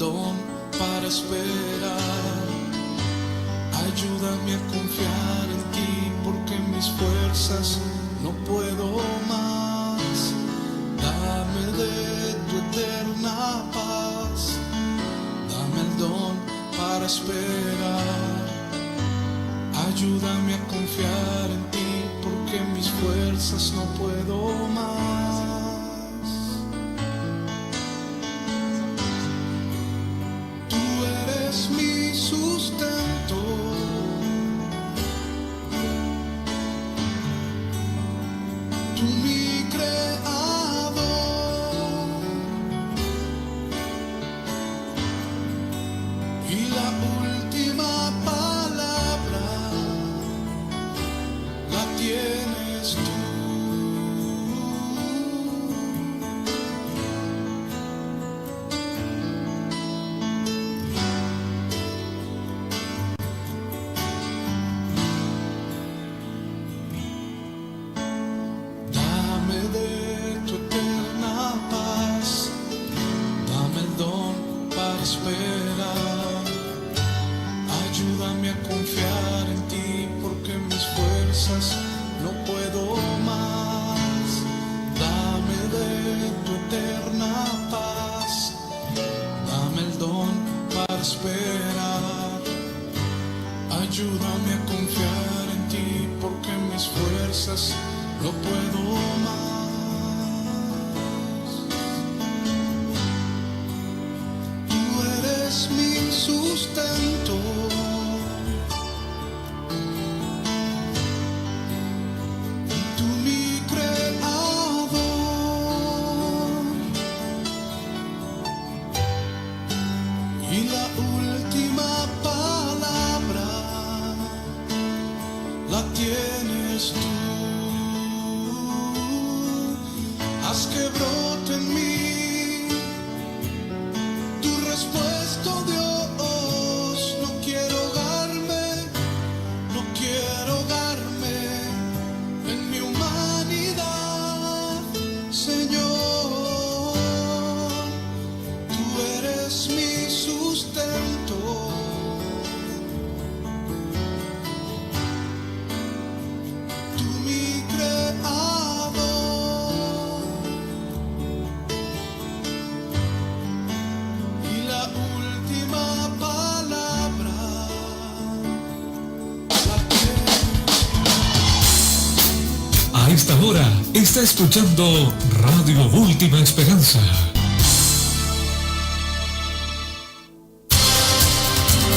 don para esperar. Ayúdame a confiar en ti porque mis fuerzas no puedo más. Dame de tu eterna paz. Dame el don para esperar. Ayúdame a confiar en ti porque mis fuerzas no puedo más. Tú eres mi sustento. Tú mi creador. Y la última palabra la tienes tú. Dame de tu eterna paz. Dame el don para esperar. Ayúdame a confiar en ti porque mis fuerzas no puedo más. Dame de tu eterna paz. Dame el don para esperar. Ayúdame a confiar en ti porque mis fuerzas no puedo más. Tú eres mi sustento. Tú mi creador. Y la última palabra la tienes tú. Haz que brote en mí tu respuesta, Dios. No quiero ahogarme, no quiero ahogarme en mi humanidad, Señor. Tú eres mi sustento. Tú mi creador. Y la última palabra la tienes. A esta hora está escuchando Radio Última Esperanza.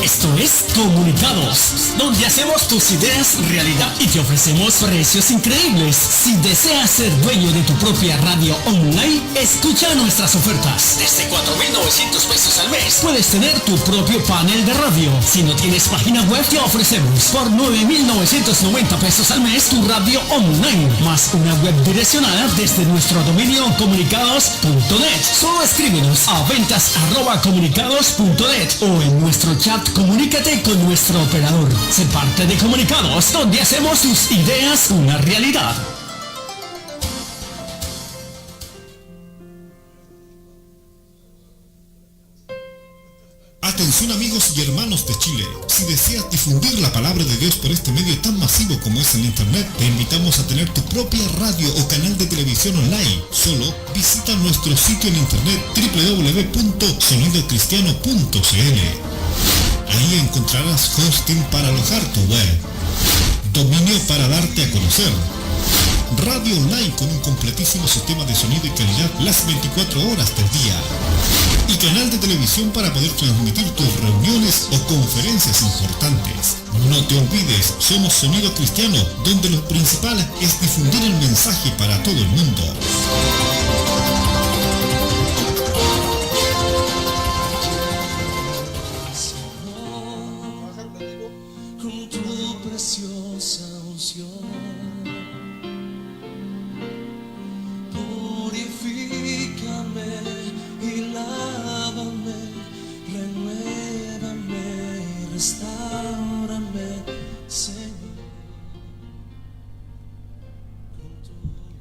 Esto es Comunicados, donde hacemos tus ideas realidad y te ofrecemos precios increíbles. Si deseas ser dueño de tu propia radio online, escucha nuestras ofertas. Desde 4.900 pesos al mes puedes tener tu propio panel de radio. Si no tienes página web, te ofrecemos por 9.990 pesos al mes tu radio online, más una web direccionada desde nuestro dominio comunicados.net. Solo escríbenos a ventas@comunicados.net o en nuestro chat. Comunícate con nuestro operador. Sé parte de Comunicados, donde hacemos tus ideas una realidad. Atención amigos y hermanos de Chile, si deseas difundir la palabra de Dios por este medio tan masivo como es el internet, te invitamos a tener tu propia radio o canal de televisión online. Solo visita nuestro sitio en internet www.sonidocristiano.cl. Ahí encontrarás hosting para alojar tu web, dominio para darte a conocer, radio online con un completísimo sistema de sonido y calidad las 24 horas del día, y canal de televisión para poder transmitir tus reuniones o conferencias importantes. No te olvides, somos Sonido Cristiano, donde lo principal es difundir el mensaje para todo el mundo. Con tu preciosa unción, purifícame y lávame, renuévame y restáurame, Señor. Con tu poder.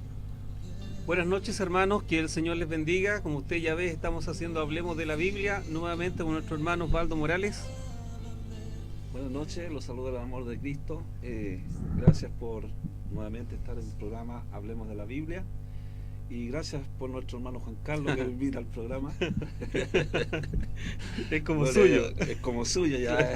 Buenas noches, hermanos, que el Señor les bendiga. Como usted ya ve, estamos haciendo Hablemos de la Biblia nuevamente con nuestro hermano Osvaldo Morales. Buenas noches, los saludo al amor de Cristo. Gracias por nuevamente estar en el programa Hablemos de la Biblia. Y gracias por nuestro hermano Juan Carlos que me invita al programa. Es como suyo. Es como suyo ya.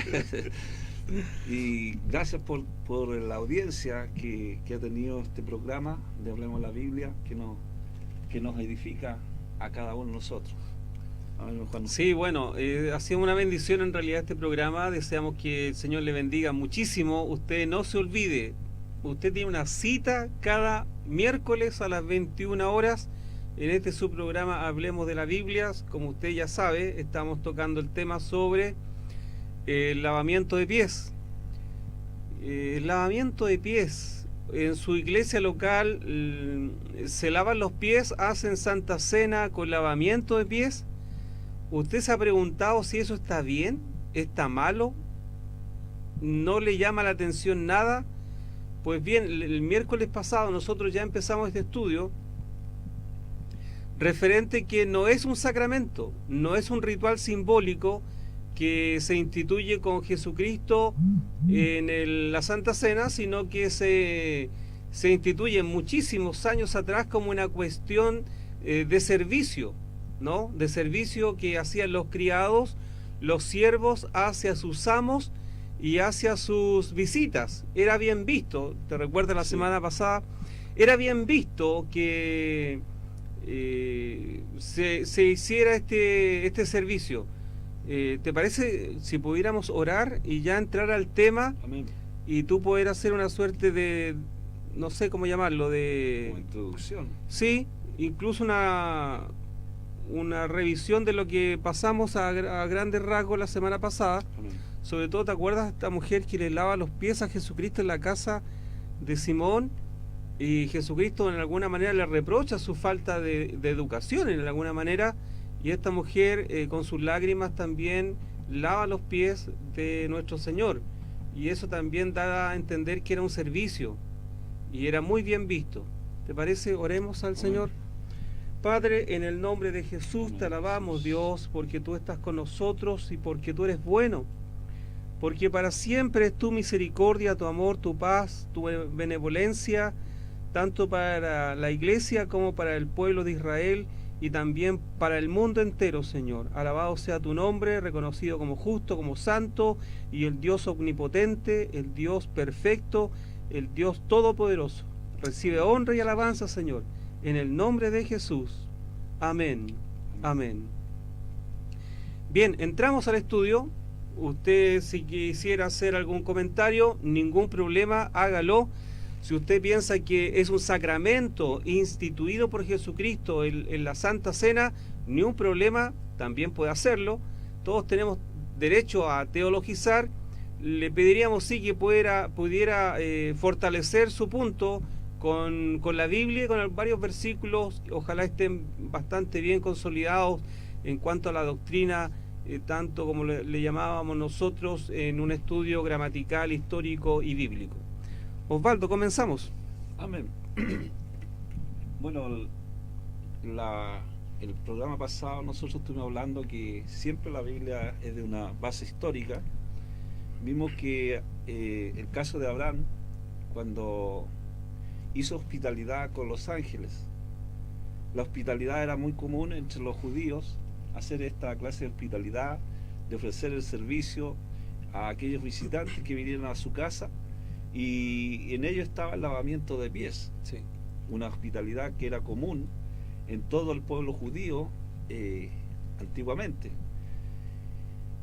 Y gracias por la audiencia que ha tenido este programa de Hablemos de la Biblia, que nos edifica a cada uno de nosotros. Sí, bueno, ha sido una bendición en realidad este programa. Deseamos que el Señor le bendiga muchísimo. Usted no se olvide, usted tiene una cita cada miércoles a las 21 horas en este su programa Hablemos de la Biblia. Como usted ya sabe, estamos tocando el tema sobre el lavamiento de pies. El lavamiento de pies. En su iglesia local se lavan los pies, hacen Santa Cena con lavamiento de pies. ¿Usted se ha preguntado si eso está bien? ¿Está malo? ¿No le llama la atención nada? Pues bien, el miércoles pasado nosotros ya empezamos este estudio referente que no es un sacramento, no es un ritual simbólico que se instituye con Jesucristo en la Santa Cena, sino que se instituye muchísimos años atrás como una cuestión de servicio, ¿no? De servicio que hacían los criados, los siervos hacia sus amos y hacia sus visitas. Era bien visto, te recuerdas la semana pasada, era bien visto que se hiciera este servicio. ¿Te parece si pudiéramos orar y ya entrar al tema? Amén. Y tú poder hacer una suerte de, no sé cómo llamarlo, de... Como introducción. Sí, incluso una revisión de lo que pasamos a grandes rasgos la semana pasada. Amén. Sobre todo, ¿te acuerdas de esta mujer que le lava los pies a Jesucristo en la casa de Simón? Y Jesucristo en alguna manera le reprocha su falta de educación en alguna manera, y esta mujer con sus lágrimas también lava los pies de nuestro Señor, y eso también da a entender que era un servicio y era muy bien visto. ¿Te parece? Oremos al Señor. Padre, en el nombre de Jesús te alabamos, Dios, porque tú estás con nosotros y porque tú eres bueno, porque para siempre es tu misericordia, tu amor, tu paz, tu benevolencia, tanto para la iglesia como para el pueblo de Israel y también para el mundo entero, Señor. Alabado sea tu nombre, reconocido como justo, como santo, y el Dios omnipotente, el Dios perfecto, el Dios todopoderoso. Recibe honra y alabanza, Señor, en el nombre de Jesús. Amén. Amén. Bien, entramos al estudio. Usted, si quisiera hacer algún comentario, ningún problema, hágalo. Si usted piensa que es un sacramento instituido por Jesucristo en la Santa Cena, ni un problema, también puede hacerlo. Todos tenemos derecho a teologizar. Le pediríamos sí que pudiera fortalecer su punto con la Biblia y con varios versículos, ojalá estén bastante bien consolidados en cuanto a la doctrina, tanto como le llamábamos nosotros en un estudio gramatical, histórico y bíblico. Osvaldo, comenzamos. Amén. Bueno, el programa pasado nosotros estuvimos hablando que siempre la Biblia es de una base histórica. Vimos que el caso de Abraham, cuando hizo hospitalidad con los ángeles, la hospitalidad era muy común entre los judíos, hacer esta clase de hospitalidad, de ofrecer el servicio a aquellos visitantes que vinieran a su casa, y en ello estaba el lavamiento de pies. Sí. Una hospitalidad que era común en todo el pueblo judío antiguamente.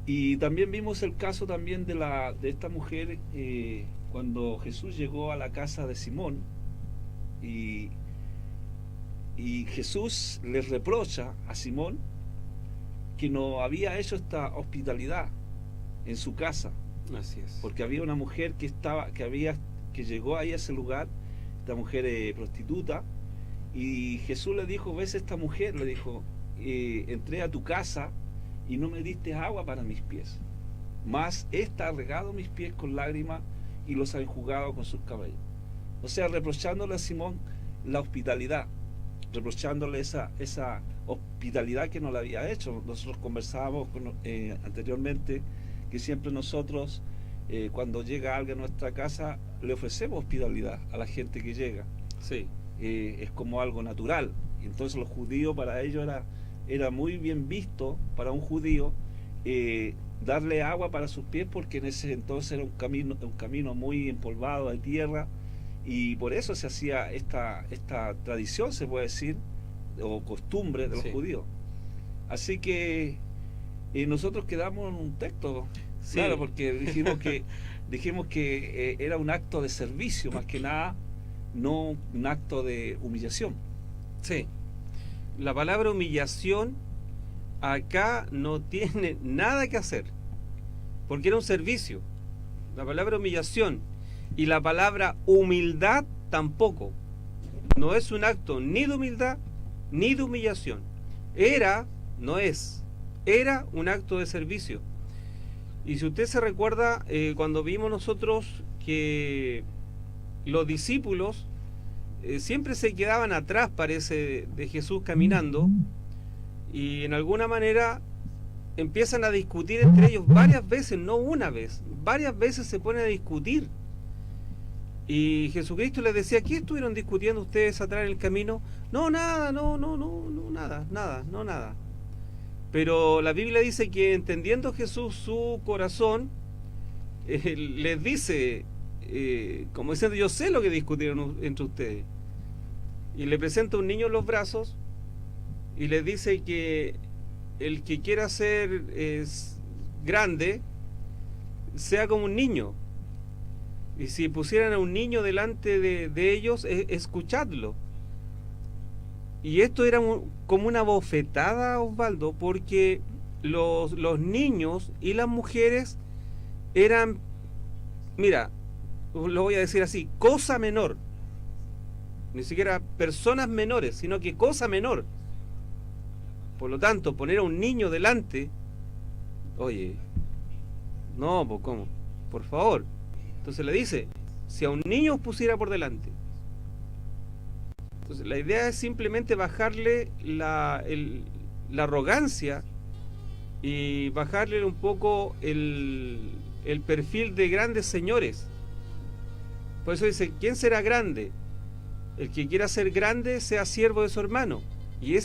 Y también vimos el caso también de esta mujer cuando Jesús llegó a la casa de Simón, y Jesús le reprocha a Simón que no había hecho esta hospitalidad en su casa. Así es. Porque había una mujer que llegó ahí a ese lugar, esta mujer prostituta, y Jesús le dijo: ves, esta mujer, le dijo, entré a tu casa y no me diste agua para mis pies, mas esta ha regado mis pies con lágrimas y los ha enjugado con sus cabellos. O sea, reprochándole a Simón la hospitalidad. reprochándole esa hospitalidad que no le había hecho. Nosotros conversábamos anteriormente que siempre nosotros, cuando llega alguien a nuestra casa, le ofrecemos hospitalidad a la gente que llega. Sí. Es como algo natural. Y entonces los judíos, para ellos era muy bien visto, para un judío, darle agua para sus pies, porque en ese entonces era un camino muy empolvado de tierra, y por eso se hacía esta tradición, se puede decir, o costumbre de los judíos. Así que nosotros quedamos en un texto, claro, porque dijimos que era un acto de servicio más que nada, no un acto de humillación. Sí. La palabra humillación acá no tiene nada que hacer, porque era un servicio. La palabra humillación y la palabra humildad tampoco. No es un acto ni de humildad ni de humillación. Era un acto de servicio. Y si usted se recuerda, cuando vimos nosotros que los discípulos siempre se quedaban atrás, parece, de Jesús caminando, y en alguna manera empiezan a discutir entre ellos varias veces, no una vez, varias veces se ponen a discutir. Y Jesucristo les decía: ¿qué estuvieron discutiendo ustedes atrás en el camino? No, nada, nada. Pero la Biblia dice que, entendiendo Jesús su corazón, les dice, como diciendo: yo sé lo que discutieron entre ustedes. Y le presenta un niño en los brazos y les dice que el que quiera ser grande sea como un niño. Y si pusieran a un niño delante de ellos, escuchadlo. Y esto era como una bofetada, Osvaldo, porque los niños y las mujeres eran, mira, lo voy a decir así, cosa menor. Ni siquiera personas menores, sino que cosa menor. Por lo tanto, poner a un niño delante, oye, no, pues ¿cómo? Por favor. Entonces le dice: si a un niño os pusiera por delante. Entonces la idea es simplemente bajarle la arrogancia y bajarle un poco el perfil de grandes señores. Por eso dice: ¿quién será grande? El que quiera ser grande sea siervo de su hermano. Y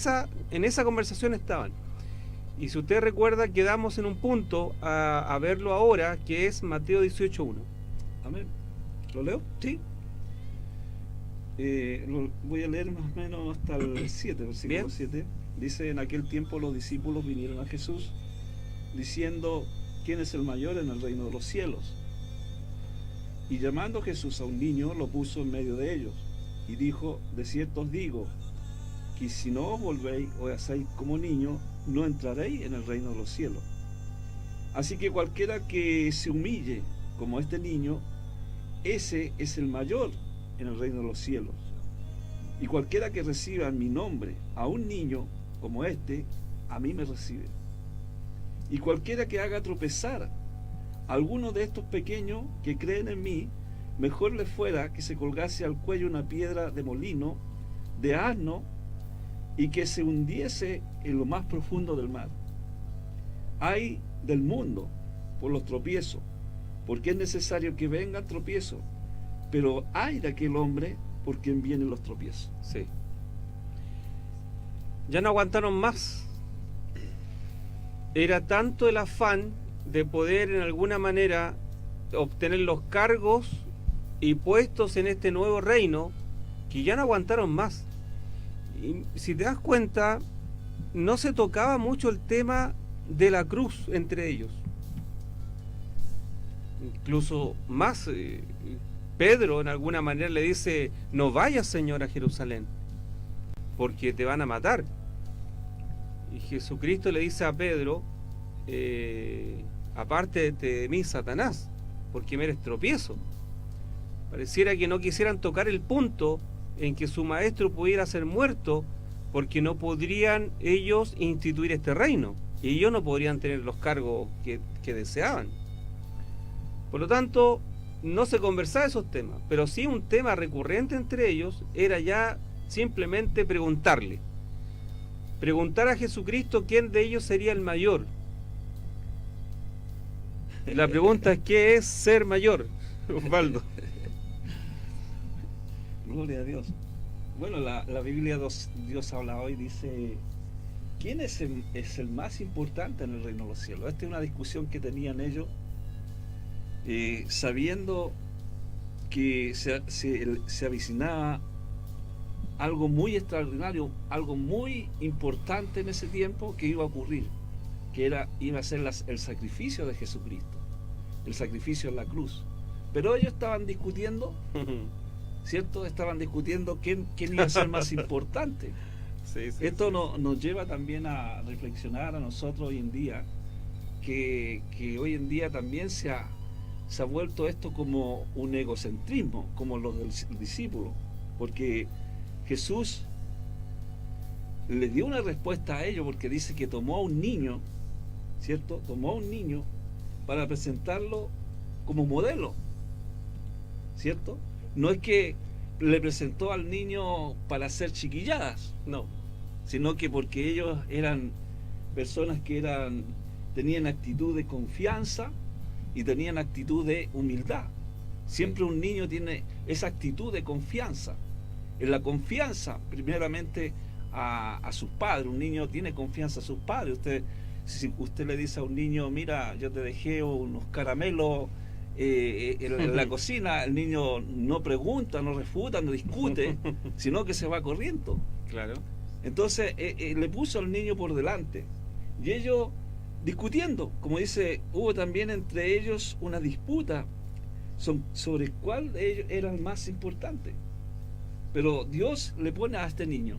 en esa conversación estaban. Y si usted recuerda, quedamos en un punto a verlo ahora, que es Mateo 18:1. Amén. ¿Lo leo? Sí. Voy a leer más o menos hasta el 7, versículo 7. Dice: en aquel tiempo los discípulos vinieron a Jesús diciendo: ¿quién es el mayor en el reino de los cielos? Y llamando Jesús a un niño, lo puso en medio de ellos y dijo: de cierto os digo que si no os volvéis o hacéis como niños, no entraréis en el reino de los cielos. Así que cualquiera que se humille como este niño, ese es el mayor en el reino de los cielos. Y cualquiera que reciba en mi nombre a un niño como este, a mí me recibe. Y cualquiera que haga tropezar a alguno de estos pequeños que creen en mí, mejor le fuera que se colgase al cuello una piedra de molino, de asno, y que se hundiese en lo más profundo del mar. Ay del mundo por los tropiezos, porque es necesario que vengan tropiezos, pero ay de aquel hombre por quien vienen los tropiezos. Sí. Ya no aguantaron más. Era tanto el afán de poder en alguna manera obtener los cargos y puestos en este nuevo reino, que ya no aguantaron más. Y si te das cuenta, no se tocaba mucho el tema de la cruz entre ellos. Incluso más, Pedro en alguna manera le dice: no vayas, Señor, a Jerusalén, porque te van a matar. Y Jesucristo le dice a Pedro: apártate de mí, Satanás, porque me eres tropiezo. Pareciera que no quisieran tocar el punto en que su maestro pudiera ser muerto, porque no podrían ellos instituir este reino, y ellos no podrían tener los cargos que deseaban. Por lo tanto, no se conversaba esos temas, pero sí un tema recurrente entre ellos era ya simplemente preguntarle. Preguntar a Jesucristo quién de ellos sería el mayor. La pregunta es: ¿qué es ser mayor, Osvaldo? Gloria a Dios. Bueno, la Biblia Dios habla hoy, dice, ¿quién es el más importante en el reino de los cielos? Esta es una discusión que tenían ellos, sabiendo que se avicinaba algo muy extraordinario, algo muy importante en ese tiempo que iba a ocurrir, que iba a ser el sacrificio de Jesucristo, el sacrificio en la cruz. Pero ellos estaban discutiendo, ¿cierto? Estaban discutiendo quién iba a ser más importante. Esto nos lleva también a reflexionar a nosotros hoy en día, que hoy en día también se ha vuelto esto como un egocentrismo, como los del discípulo, porque Jesús le dio una respuesta a ellos, porque dice que tomó a un niño, ¿cierto? Tomó a un niño para presentarlo como modelo, ¿cierto? No es que le presentó al niño para hacer chiquilladas, no, sino que porque ellos eran personas que tenían actitud de confianza y tenían actitud de humildad. Siempre un niño tiene esa actitud de confianza. En la confianza, primeramente, a sus padres. Un niño tiene confianza a sus padres. Si usted le dice a un niño, mira, yo te dejé unos caramelos en la cocina, el niño no pregunta, no refuta, no discute, sino que se va corriendo. Claro. Entonces le puso al niño por delante y ellos discutiendo, como dice, hubo también entre ellos una disputa sobre cuál de ellos era el más importante. Pero Dios le pone a este niño,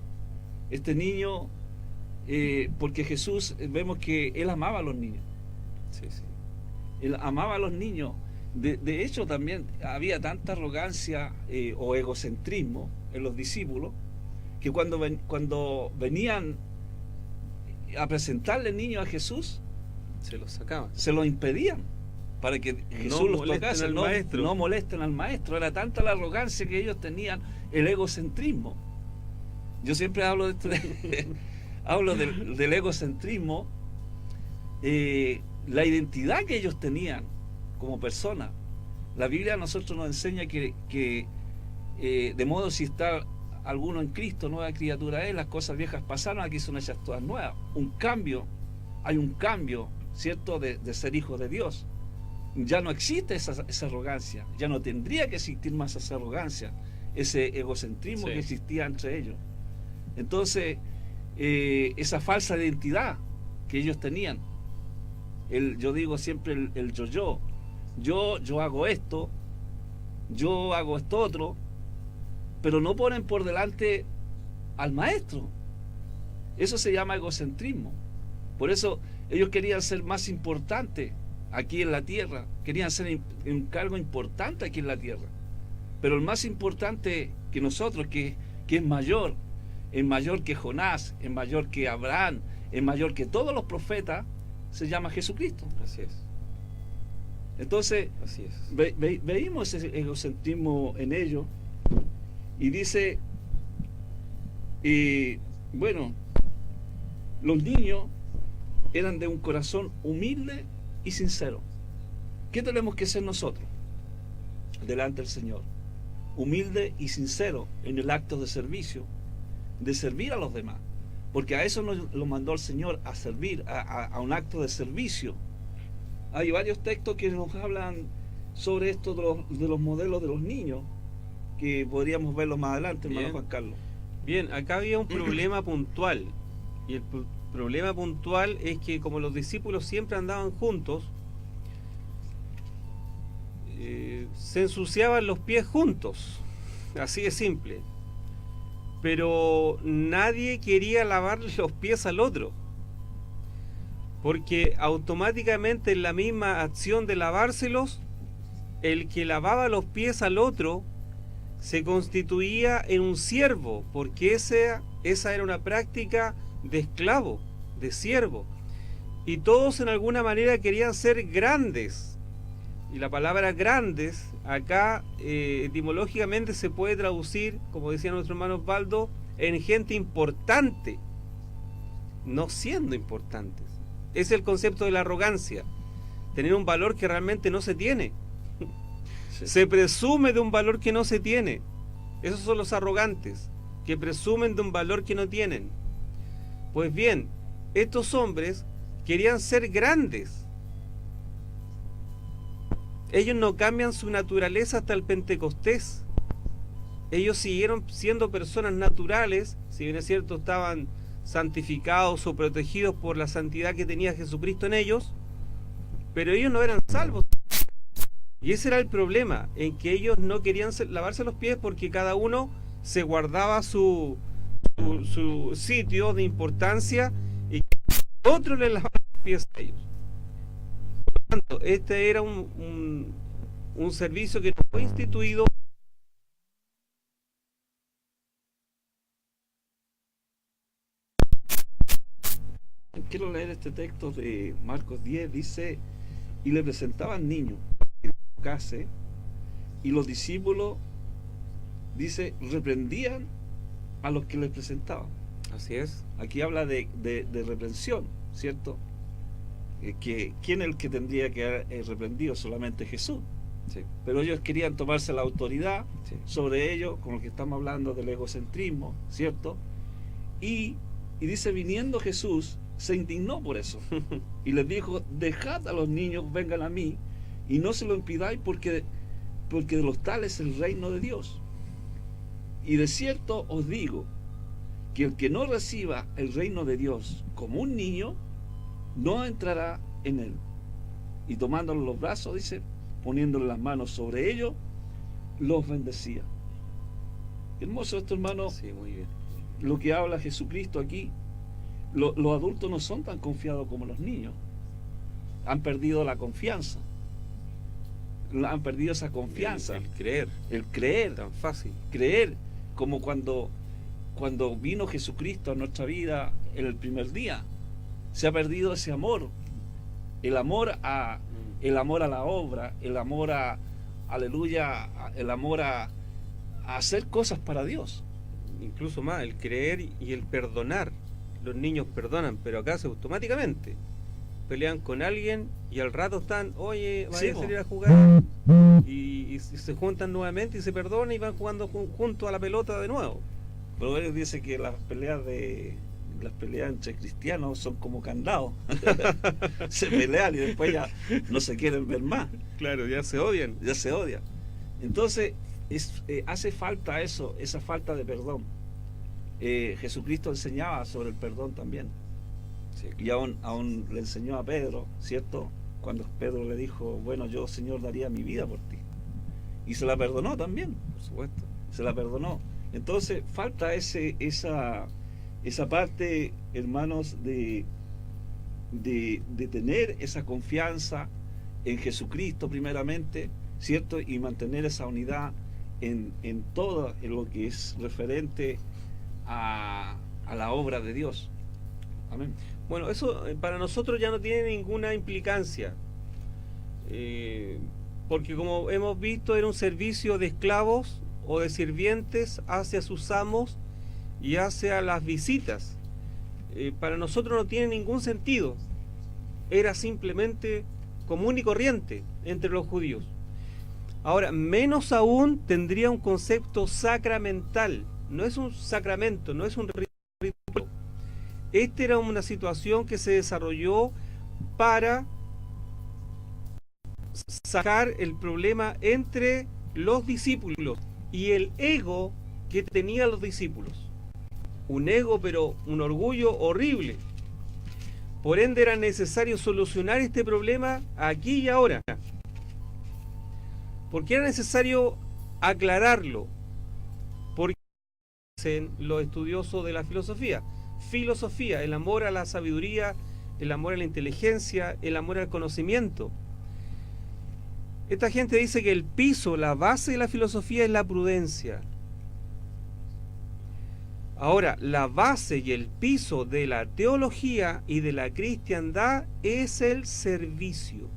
porque Jesús, vemos que Él amaba a los niños. Sí. Él amaba a los niños. De hecho, también había tanta arrogancia o egocentrismo en los discípulos, que cuando venían a presentarle niños a Jesús, se los sacaban, se los impedían para que Jesús los tocase, no molesten al maestro. Era tanta la arrogancia que ellos tenían, el egocentrismo. Yo siempre hablo de esto, hablo del egocentrismo, la identidad que ellos tenían como personas. La Biblia a nosotros nos enseña que de modo si está alguno en Cristo, nueva criatura es, las cosas viejas pasaron, aquí son hechas todas nuevas. Hay un cambio, ¿cierto?, de ser hijos de Dios. Ya no existe esa arrogancia, ya no tendría que existir más esa arrogancia, ese egocentrismo que existía entre ellos. Entonces, esa falsa identidad que ellos tenían, yo digo siempre el yo hago esto, yo hago esto otro, pero no ponen por delante al maestro. Eso se llama egocentrismo. Por eso ellos querían ser más importantes aquí en la tierra, querían ser un cargo importante aquí en la tierra, pero el más importante que nosotros, que es mayor que Jonás, es mayor que Abraham, es mayor que todos los profetas, se llama Jesucristo. Así es. Entonces, así es. Veímos ese egocentrismo en ellos, y dice, bueno, los niños eran de un corazón humilde y sincero. ¿Qué tenemos que ser nosotros delante del Señor? Humilde y sincero en el acto de servicio, de servir a los demás, porque a eso nos lo mandó el Señor, a servir, a un acto de servicio. Hay varios textos que nos hablan sobre esto de los modelos de los niños, que podríamos verlo más adelante, hermano Juan Carlos. Bien, acá había un problema puntual, y el problema puntual es que como los discípulos siempre andaban juntos, se ensuciaban los pies juntos, así de simple, pero nadie quería lavarle los pies al otro, porque automáticamente en la misma acción de lavárselos, el que lavaba los pies al otro se constituía en un siervo, porque esa era una práctica de esclavo, de siervo, y todos en alguna manera querían ser grandes, y la palabra grandes acá etimológicamente se puede traducir, como decía nuestro hermano Osvaldo, en gente importante, no siendo importantes. Es el concepto de la arrogancia, tener un valor que realmente no se tiene. Sí. Se presume de un valor que no se tiene. Esos son los arrogantes, que presumen de un valor que no tienen. Pues bien, estos hombres querían ser grandes. Ellos no cambian su naturaleza hasta el Pentecostés. Ellos siguieron siendo personas naturales, si bien es cierto estaban santificados o protegidos por la santidad que tenía Jesucristo en ellos, pero ellos no eran salvos. Y ese era el problema, en que ellos no querían lavarse los pies porque cada uno se guardaba su sitio de importancia y otro les lavaba los pies a ellos. Por lo tanto, este era un servicio que no fue instituido. Quiero leer este texto de Marcos 10, dice, y le presentaban niños que tocase, y los discípulos, dice, reprendían a los que les presentaban. Así es. Aquí habla de reprensión, ¿cierto? ¿Quién es el que tendría que haber reprendido? Solamente Jesús. Sí. Pero ellos querían tomarse la autoridad Sí. sobre ellos, con lo que estamos hablando del egocentrismo, ¿cierto? Y dice, viniendo Jesús, se indignó por eso. Y les dijo, dejad a los niños, vengan a mí, y no se lo impidáis porque de los tales es el reino de Dios. Y de cierto os digo, que el que no reciba el reino de Dios como un niño, no entrará en él. Y tomándole los brazos, dice, poniéndole las manos sobre ellos, los bendecía. Hermoso esto, hermano, Sí, muy bien. lo que habla Jesucristo aquí. Los adultos no son tan confiados como los niños. Han perdido la confianza. Han perdido esa confianza. El creer, El creer. tan fácil. Creer, como cuando vino Jesucristo a nuestra vida en el primer día. Se ha perdido ese amor. El amor a la obra, el amor a, aleluya, el amor a hacer cosas para Dios. Incluso más, el creer y el perdonar. Los niños perdonan, pero acá se automáticamente pelean con alguien y al rato están, oye, vaya Sí, a po. salir a jugar, y se juntan nuevamente y se perdonan y van jugando junto a la pelota de nuevo. Proverbios dice que las peleas entre cristianos son como candados. Se pelean y después ya no se quieren ver más. Claro, ya se odian. Ya se odian. Entonces hace falta eso, esa falta de perdón. Jesucristo enseñaba sobre el perdón también. Sí, Y aún le enseñó a Pedro, ¿cierto? Cuando Pedro le dijo, bueno, yo, Señor, daría mi vida por ti. Y se la perdonó también. por supuesto. Se la perdonó. Entonces falta esa parte, hermanos, de tener esa confianza en Jesucristo primeramente, ¿cierto? Y mantener esa unidad en todo en lo que es referente a la obra de Dios. Amén. Bueno, eso para nosotros ya no tiene ninguna implicancia, porque como hemos visto era un servicio de esclavos o de sirvientes hacia sus amos y hacia las visitas. Para nosotros no tiene ningún sentido, era simplemente común y corriente entre los judíos. Ahora, menos aún tendría un concepto sacramental, no es un sacramento, no es un rito. Esta era una situación que se desarrolló para sacar el problema entre los discípulos y el ego que tenían los discípulos. Un ego, pero un orgullo horrible. Por ende era necesario solucionar este problema aquí y ahora. Porque era necesario aclararlo. Porque dicen los estudiosos de la filosofía, el amor a la sabiduría, el amor a la inteligencia, el amor al conocimiento. Esta gente dice que el piso, la base de la filosofía es la prudencia. Ahora, la base y el piso de la teología y de la cristiandad es el servicio.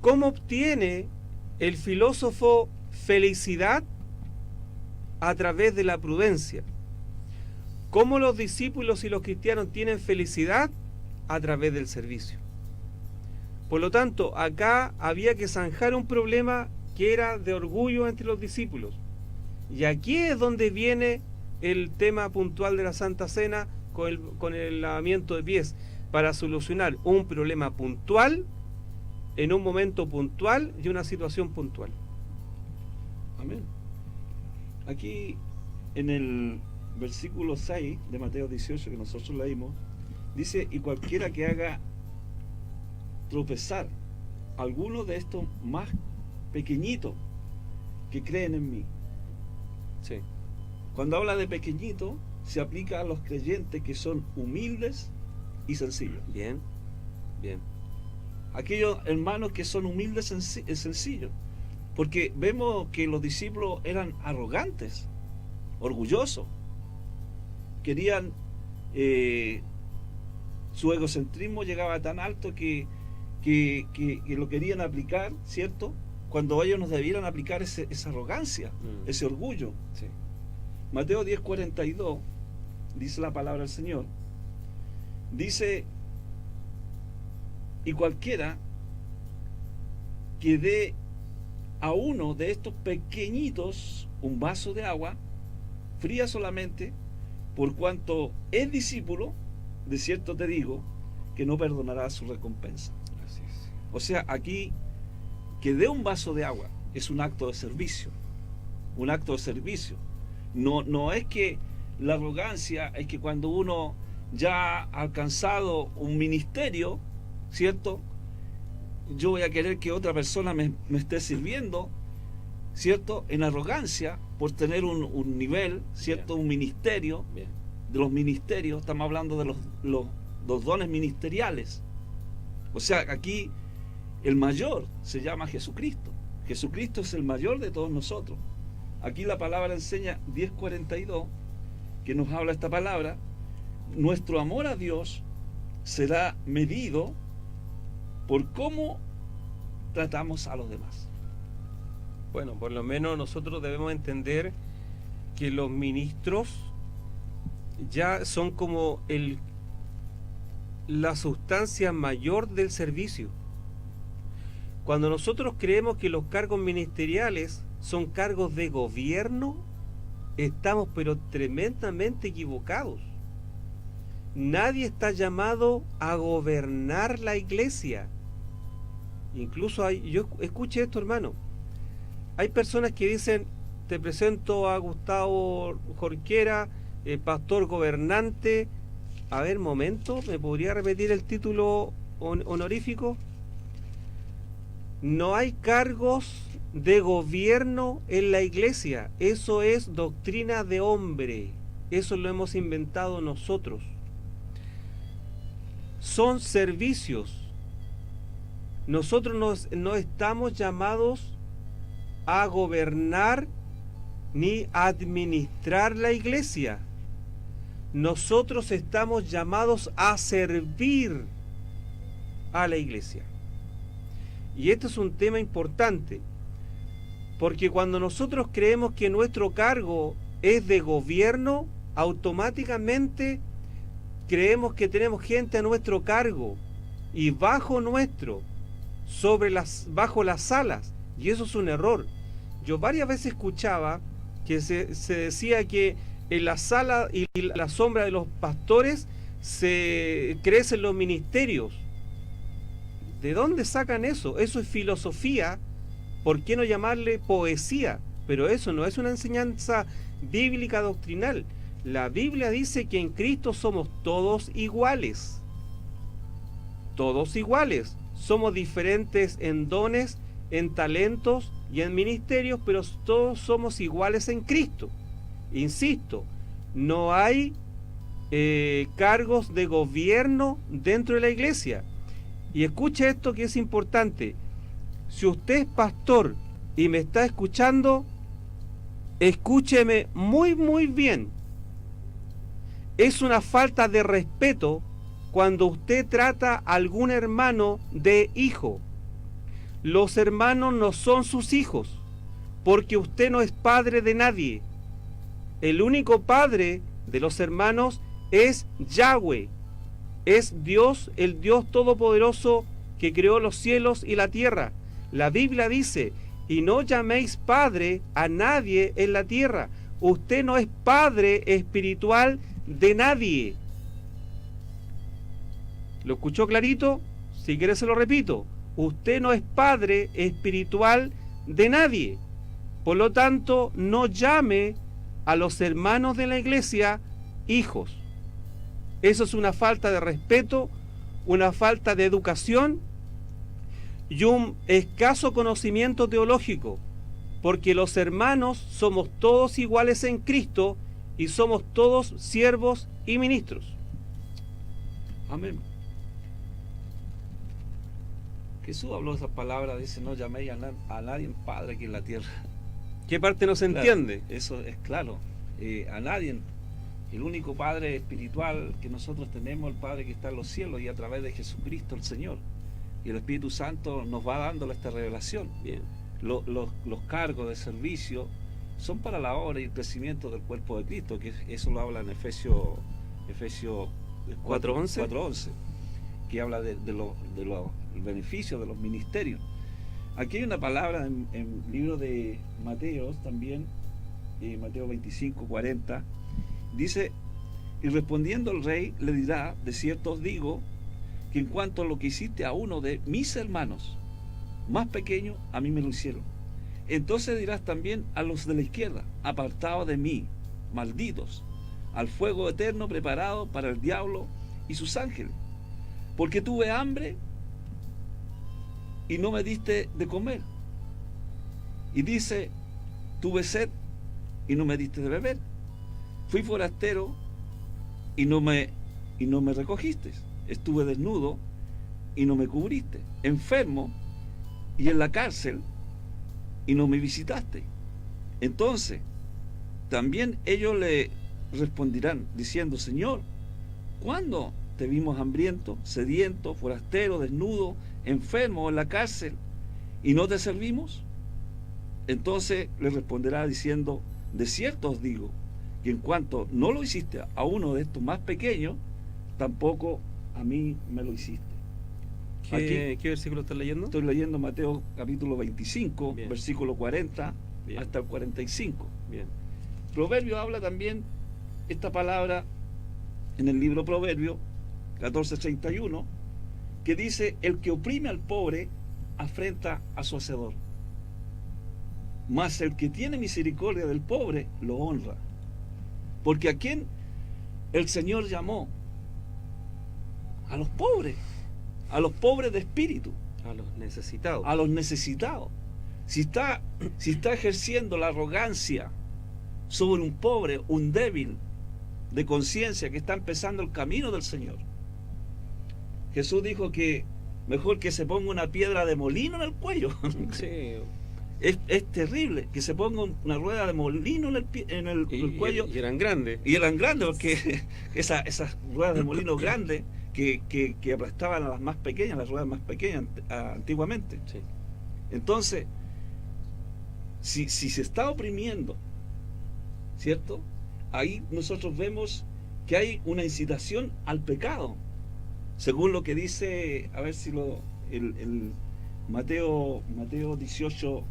¿Cómo obtiene el filósofo felicidad? A través de la prudencia. ¿Cómo los discípulos y los cristianos tienen felicidad? A través del servicio. Por lo tanto, acá había que zanjar un problema que era de orgullo entre los discípulos. Y aquí es donde viene el tema puntual de la Santa Cena con el lavamiento de pies, para solucionar un problema puntual, en un momento puntual y una situación puntual. Amén. Aquí en el versículo 6 de Mateo 18 que nosotros leímos, dice: y cualquiera que haga tropezar a alguno de estos más pequeñitos que creen en mí. Sí. Cuando habla de pequeñito, se aplica a los creyentes que son humildes y sencillos. Bien, bien. Aquellos hermanos que son humildes y sencillos. Porque vemos que los discípulos eran arrogantes, orgullosos. Querían, su egocentrismo llegaba tan alto que lo querían aplicar, ¿cierto? Cuando ellos nos debieran aplicar esa arrogancia, ese orgullo. Sí. Mateo 10:42 dice la palabra del Señor. Dice: y cualquiera que dé a uno de estos pequeñitos un vaso de agua fría solamente, por cuanto es discípulo, de cierto te digo que no perdonará su recompensa. Así es. O sea, aquí que dé un vaso de agua es un acto de servicio, un acto de servicio. No es que la arrogancia es que cuando uno ya ha alcanzado un ministerio, ¿cierto?, yo voy a querer que otra persona me esté sirviendo, ¿cierto?, en arrogancia por tener un nivel, ¿cierto?, Bien. un ministerio. Bien. De los ministerios, estamos hablando de los dones ministeriales. O sea, aquí el mayor se llama Jesucristo. Jesucristo es el mayor de todos nosotros. Aquí la palabra enseña 10:42, que nos habla esta palabra: nuestro amor a Dios será medido por cómo tratamos a los demás. Bueno, por lo menos nosotros debemos entender que los ministros ya son como la sustancia mayor del servicio. Cuando nosotros creemos que los cargos ministeriales son cargos de gobierno, estamos pero tremendamente equivocados. Nadie está llamado a gobernar la iglesia. Incluso yo escuché esto, hermano. Hay personas que dicen: te presento a Gustavo Jorquera, pastor gobernante. A ver, momento, ¿me podría repetir el título honorífico? No hay cargos de gobierno en la iglesia. Eso es doctrina de hombre. Eso lo hemos inventado nosotros. Son servicios. Nosotros no estamos llamados a gobernar ni a administrar la iglesia. Nosotros estamos llamados a servir a la iglesia. Y este es un tema importante, porque cuando nosotros creemos que nuestro cargo es de gobierno, automáticamente creemos que tenemos gente a nuestro cargo y bajo nuestro, bajo las alas, y eso es un error. Yo varias veces escuchaba que se decía que en la sala y la sombra de los pastores se crecen los ministerios. ¿De dónde sacan eso? Eso es filosofía. ¿Por qué no llamarle poesía? Pero eso no es una enseñanza bíblica doctrinal. La Biblia dice que en Cristo somos todos iguales. Todos iguales. Somos diferentes en dones, en talentos y en ministerios, pero todos somos iguales en Cristo. Insisto, no hay cargos de gobierno dentro de la iglesia. Y escuche esto que es importante. Si usted es pastor y me está escuchando, escúcheme muy muy bien. Es una falta de respeto cuando usted trata a algún hermano de hijo. Los hermanos no son sus hijos, porque usted no es padre de nadie. El único padre de los hermanos es Yahweh, es Dios, el Dios Todopoderoso que creó los cielos y la tierra. La Biblia dice, y no llaméis padre a nadie en la tierra. Usted no es padre espiritual de nadie. ¿Lo escuchó clarito? Si quiere se lo repito. Usted no es padre espiritual de nadie. Por lo tanto, no llame a los hermanos de la iglesia hijos. Eso es una falta de respeto, una falta de educación y un escaso conocimiento teológico, porque los hermanos somos todos iguales en Cristo y somos todos siervos y ministros. Amén. Jesús habló esas palabras, dice, no llaméis a nadie padre aquí en la tierra. ¿Qué parte no se entiende? Eso es claro. A nadie. El único Padre espiritual que nosotros tenemos, el Padre que está en los cielos, y a través de Jesucristo el Señor. Y el Espíritu Santo nos va dándole esta revelación. Bien. Los cargos de servicio son para la obra y el crecimiento del cuerpo de Cristo, que eso lo habla en Efesios 4:11, que habla de los beneficios de los ministerios. Aquí hay una palabra en el libro de Mateo también, Mateo 25:40, dice, y respondiendo el rey le dirá, de cierto os digo, que en cuanto a lo que hiciste a uno de mis hermanos más pequeños, a mí me lo hicieron. Entonces dirás también a los de la izquierda, apartados de mí, malditos, al fuego eterno preparado para el diablo y sus ángeles, porque tuve hambre y no me diste de comer, y dice, tuve sed y no me diste de beber, fui forastero y no me recogiste, estuve desnudo y no me cubriste, enfermo y en la cárcel y no me visitaste. Entonces también ellos le responderán diciendo, Señor, ¿cuándo te vimos hambriento, sediento, forastero, desnudo, enfermo o en la cárcel y no te servimos? Entonces le responderá diciendo, de cierto os digo, que en cuanto no lo hiciste a uno de estos más pequeños, tampoco a mí me lo hiciste. ¿Qué versículo estás leyendo? Estoy leyendo Mateo capítulo 25, Bien. versículo 40 Bien. hasta el 45. Bien. Proverbio habla también esta palabra en el libro Proverbio 14:31, que dice, el que oprime al pobre afrenta a su hacedor, mas el que tiene misericordia del pobre lo honra. Porque ¿a quién el Señor llamó? A los pobres de espíritu, A los necesitados. a los necesitados. Si está ejerciendo la arrogancia sobre un pobre, un débil de conciencia que está empezando el camino del Señor, Jesús dijo que mejor que se ponga una piedra de molino en el cuello. Sí. Es terrible que se ponga una rueda de molino en el cuello. Y eran grandes. Y eran grandes, porque esas ruedas de molino grandes que aplastaban a las más pequeñas, las ruedas más pequeñas antiguamente. Sí. Entonces, si se está oprimiendo, ¿cierto? Ahí nosotros vemos que hay una incitación al pecado, según lo que dice, a ver si el Mateo 18,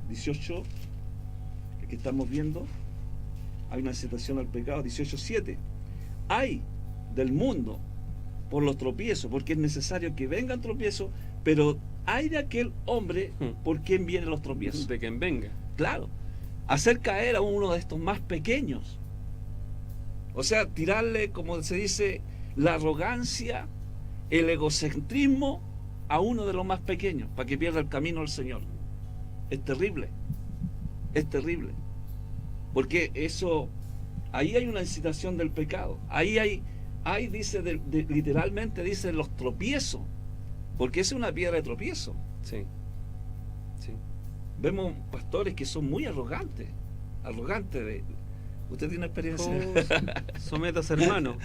que estamos viendo, hay una incitación al pecado, 18:7. Hay del mundo por los tropiezos, porque es necesario que vengan tropiezos, pero hay de aquel hombre por quien vienen los tropiezos. De quien venga. Claro, hacer caer a uno de estos más pequeños. O sea, tirarle, como se dice, la arrogancia, el egocentrismo a uno de los más pequeños, para que pierda el camino al Señor. Es terrible. Es terrible. Porque eso, ahí hay una incitación del pecado. Ahí hay dice, literalmente dice los tropiezos. Porque esa es una piedra de tropiezo. Sí. Sí. Vemos pastores que son muy arrogantes. ¿Usted tiene experiencia? Sométase, hermano.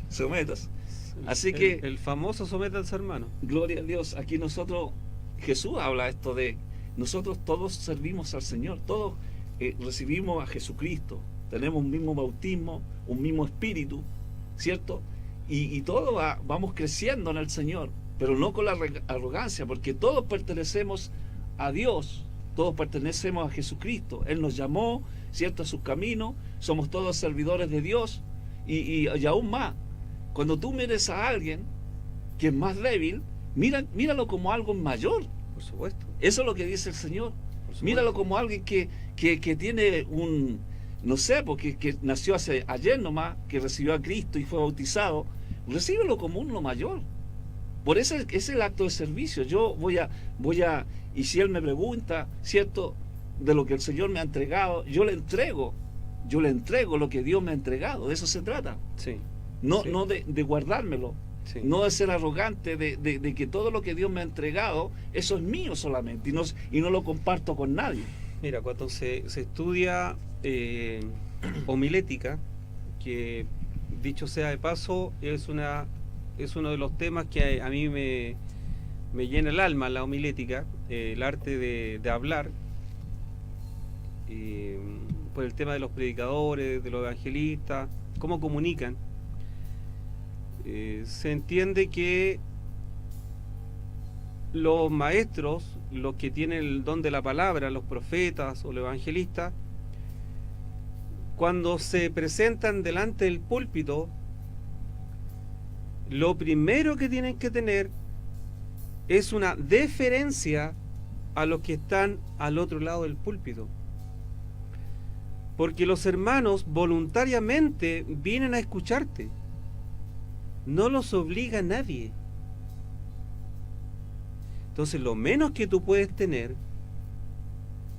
Sometas. Así que el famoso sométase, hermano. gloria a Dios. Aquí Jesús habla esto de nosotros todos servimos al Señor, todos recibimos a Jesucristo, tenemos un mismo bautismo, un mismo espíritu, ¿cierto? Y todos vamos creciendo en el Señor, pero no con la arrogancia, porque todos pertenecemos a Dios, todos pertenecemos a Jesucristo. Él nos llamó, ¿cierto?, a sus caminos, somos todos servidores de Dios, y aún más, cuando tú mires a alguien que es más débil, míralo como algo mayor. Por supuesto. Eso es lo que dice el Señor. Por supuesto. Míralo como alguien que tiene no sé, porque que nació ayer nomás, que recibió a Cristo y fue bautizado. Recíbelo como uno mayor. Por eso es el acto de servicio. Yo voy a, y si Él me pregunta, ¿cierto?, de lo que el Señor me ha entregado, yo le entrego lo que Dios me ha entregado. De eso se trata. Sí. No, Sí. no de guardármelo. Sí. No de ser arrogante, de que todo lo que Dios me ha entregado, eso es mío solamente, y no lo comparto con nadie. Mira, cuando se estudia homilética, que dicho sea de paso, es uno de los temas que a mí me llena el alma, la homilética, el arte de hablar, por el tema de los predicadores, de los evangelistas, cómo comunican. Se entiende que los maestros, los que tienen el don de la palabra, los profetas o los evangelistas, cuando se presentan delante del púlpito, lo primero que tienen que tener es una deferencia a los que están al otro lado del púlpito. Porque los hermanos voluntariamente vienen a escucharte. No los obliga a nadie. Entonces, lo menos que tú puedes tener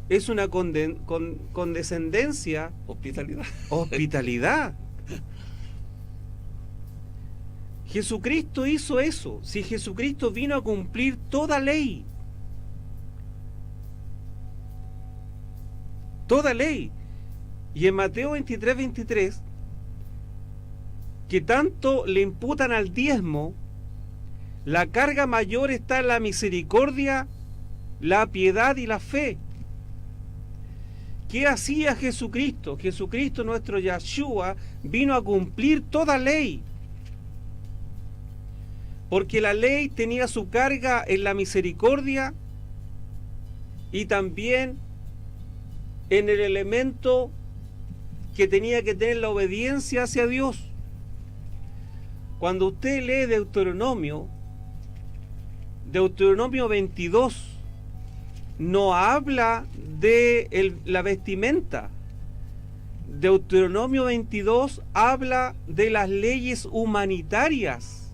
es una condescendencia, hospitalidad. Jesucristo hizo eso. Si Jesucristo vino a cumplir toda ley, y en Mateo 23, que tanto le imputan al diezmo, la carga mayor está en la misericordia, la piedad y la fe. ¿Qué hacía Jesucristo? Jesucristo, nuestro Yahshua, vino a cumplir toda ley. Porque la ley tenía su carga en la misericordia y también en el elemento que tenía que tener la obediencia hacia Dios. Cuando usted lee Deuteronomio 22, no habla de la vestimenta. Deuteronomio 22 habla de las leyes humanitarias.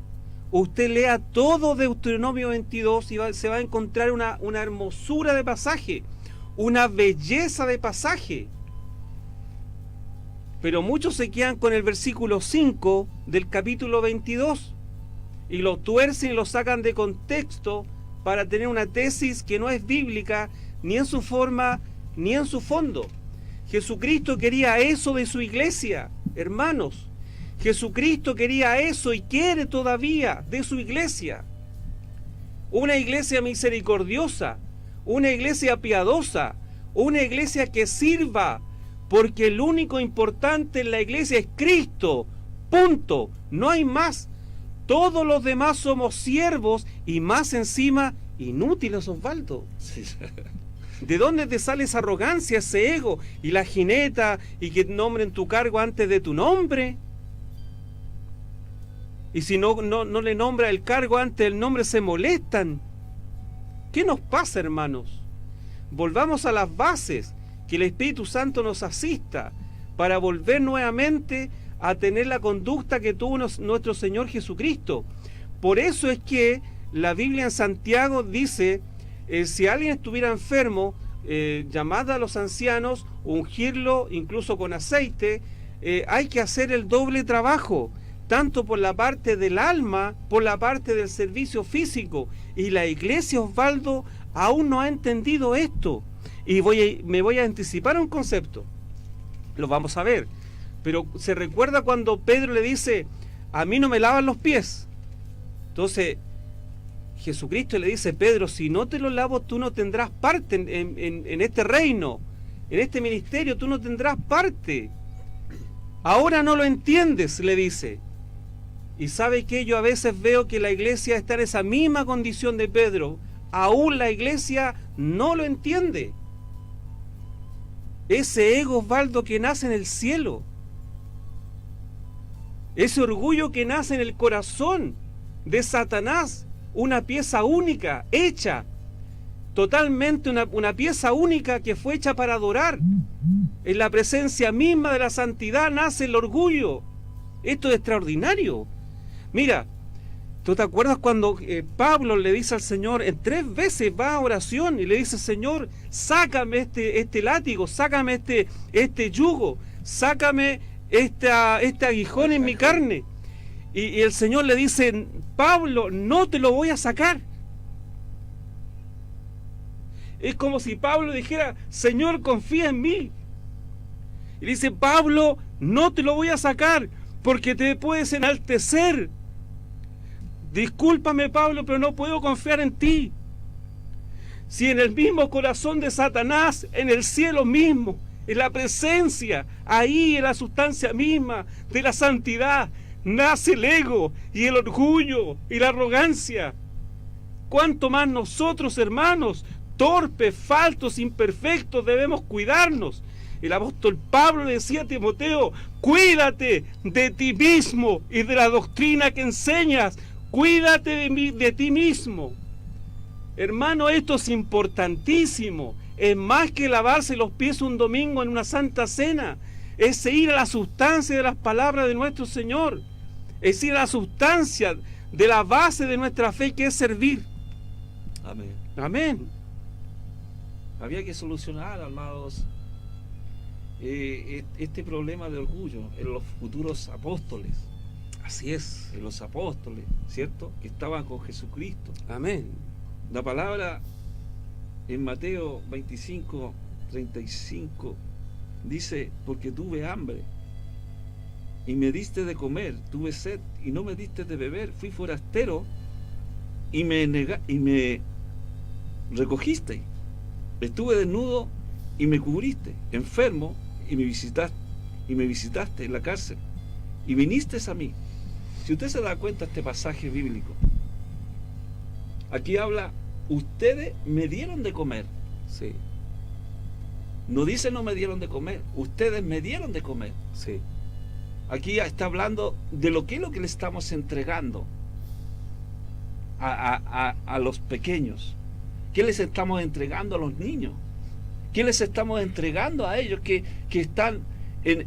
Usted lea todo Deuteronomio 22 y se va a encontrar una hermosura de pasaje, una belleza de pasaje. Pero muchos se quedan con el versículo 5 del capítulo 22 y lo tuercen y lo sacan de contexto para tener una tesis que no es bíblica ni en su forma ni en su fondo. Jesucristo quería eso de su iglesia, hermanos. Jesucristo quería eso y quiere todavía de su iglesia. Una iglesia misericordiosa, una iglesia piadosa, una iglesia que sirva, porque el único importante en la iglesia es Cristo, punto, no hay más. Todos los demás somos siervos y más encima inútiles, Osvaldo. Sí. ¿De dónde te sale esa arrogancia, ese ego y la jineta y que nombren tu cargo antes de tu nombre? Y si no le nombra el cargo antes del nombre, se molestan. ¿Qué nos pasa, hermanos? Volvamos a las bases, que el Espíritu Santo nos asista para volver nuevamente a tener la conducta que tuvo nuestro Señor Jesucristo. Por eso es que la Biblia en Santiago dice, si alguien estuviera enfermo, llamad a los ancianos, ungirlo incluso con aceite. Hay que hacer el doble trabajo, tanto por la parte del alma, por la parte del servicio físico. Y la iglesia, Osvaldo, aún no ha entendido esto. Y me voy a anticipar un concepto. Lo vamos a ver. Pero se recuerda cuando Pedro le dice, a mí no me lavan los pies. Entonces, Jesucristo le dice, Pedro, si no te los lavo, tú no tendrás parte en este reino, en este ministerio, tú no tendrás parte. Ahora no lo entiendes, le dice. Y sabe que yo a veces veo que la iglesia está en esa misma condición de Pedro. Aún la iglesia no lo entiende. Ese ego, Osvaldo, que nace en el cielo. Ese orgullo que nace en el corazón de Satanás. Una pieza única, hecha. Totalmente una pieza única que fue hecha para adorar. En la presencia misma de la santidad nace el orgullo. Esto es extraordinario. Mira, ¿tú te acuerdas cuando Pablo le dice al Señor, en 3 veces va a oración y le dice, Señor, sácame este látigo, sácame este yugo, sácame este aguijón en mi carne? Y el Señor le dice, Pablo, no te lo voy a sacar. Es como si Pablo dijera, Señor, confía en mí. Y dice, Pablo, no te lo voy a sacar porque te puedes enaltecer. Discúlpame, Pablo, pero no puedo confiar en ti. Si en el mismo corazón de Satanás, en el cielo mismo, en la presencia, ahí en la sustancia misma de la santidad, nace el ego y el orgullo y la arrogancia. ¿Cuánto más nosotros, hermanos, torpes, faltos, imperfectos, debemos cuidarnos? El apóstol Pablo le decía a Timoteo, cuídate de ti mismo y de la doctrina que enseñas. Cuídate de ti mismo. Hermano, esto es importantísimo. Es más que lavarse los pies un domingo en una santa cena. Es ir a la sustancia de las palabras de nuestro Señor. Es ir a la sustancia de la base de nuestra fe, que es servir. Amén. Amén. Había que solucionar, amados, este problema de orgullo en los futuros apóstoles. Así es. En los apóstoles, ¿cierto? Que estaban con Jesucristo. Amén. La palabra en Mateo 25, 35 dice, porque tuve hambre y me diste de comer, tuve sed y no me diste de beber, fui forastero y me recogiste, estuve desnudo y me cubriste, enfermo y me visitaste en la cárcel y viniste a mí. Si usted se da cuenta, este pasaje bíblico, aquí habla, ustedes me dieron de comer. Sí. No dice no me dieron de comer, ustedes me dieron de comer. Sí. Aquí está hablando de lo que es lo que le estamos entregando a los pequeños. ¿Qué les estamos entregando a los niños? ¿Qué les estamos entregando a ellos que están en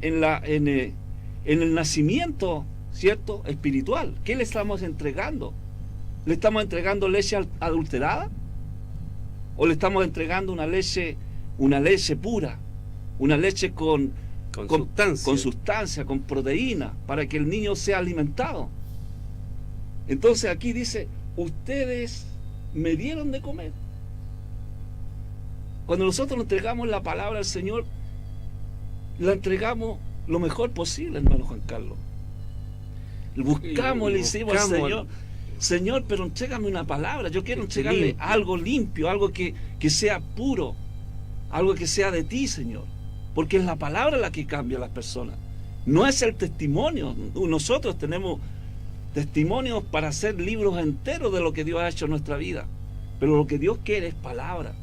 el nacimiento, ¿cierto?, espiritual? ¿Qué le estamos entregando? ¿Le estamos entregando leche adulterada? ¿O le estamos entregando una leche pura? Una leche con sustancia, con proteína, para que el niño sea alimentado. Entonces aquí dice, ustedes me dieron de comer. Cuando nosotros le entregamos la palabra al Señor, la entregamos lo mejor posible, hermano Juan Carlos. Buscamos, le decimos al Señor, Señor, pero entrégame una palabra, yo quiero entregarle algo limpio, algo que sea puro, algo que sea de ti, Señor, porque es la palabra la que cambia a las personas, no es el testimonio. Nosotros tenemos testimonios para hacer libros enteros de lo que Dios ha hecho en nuestra vida, pero lo que Dios quiere es palabra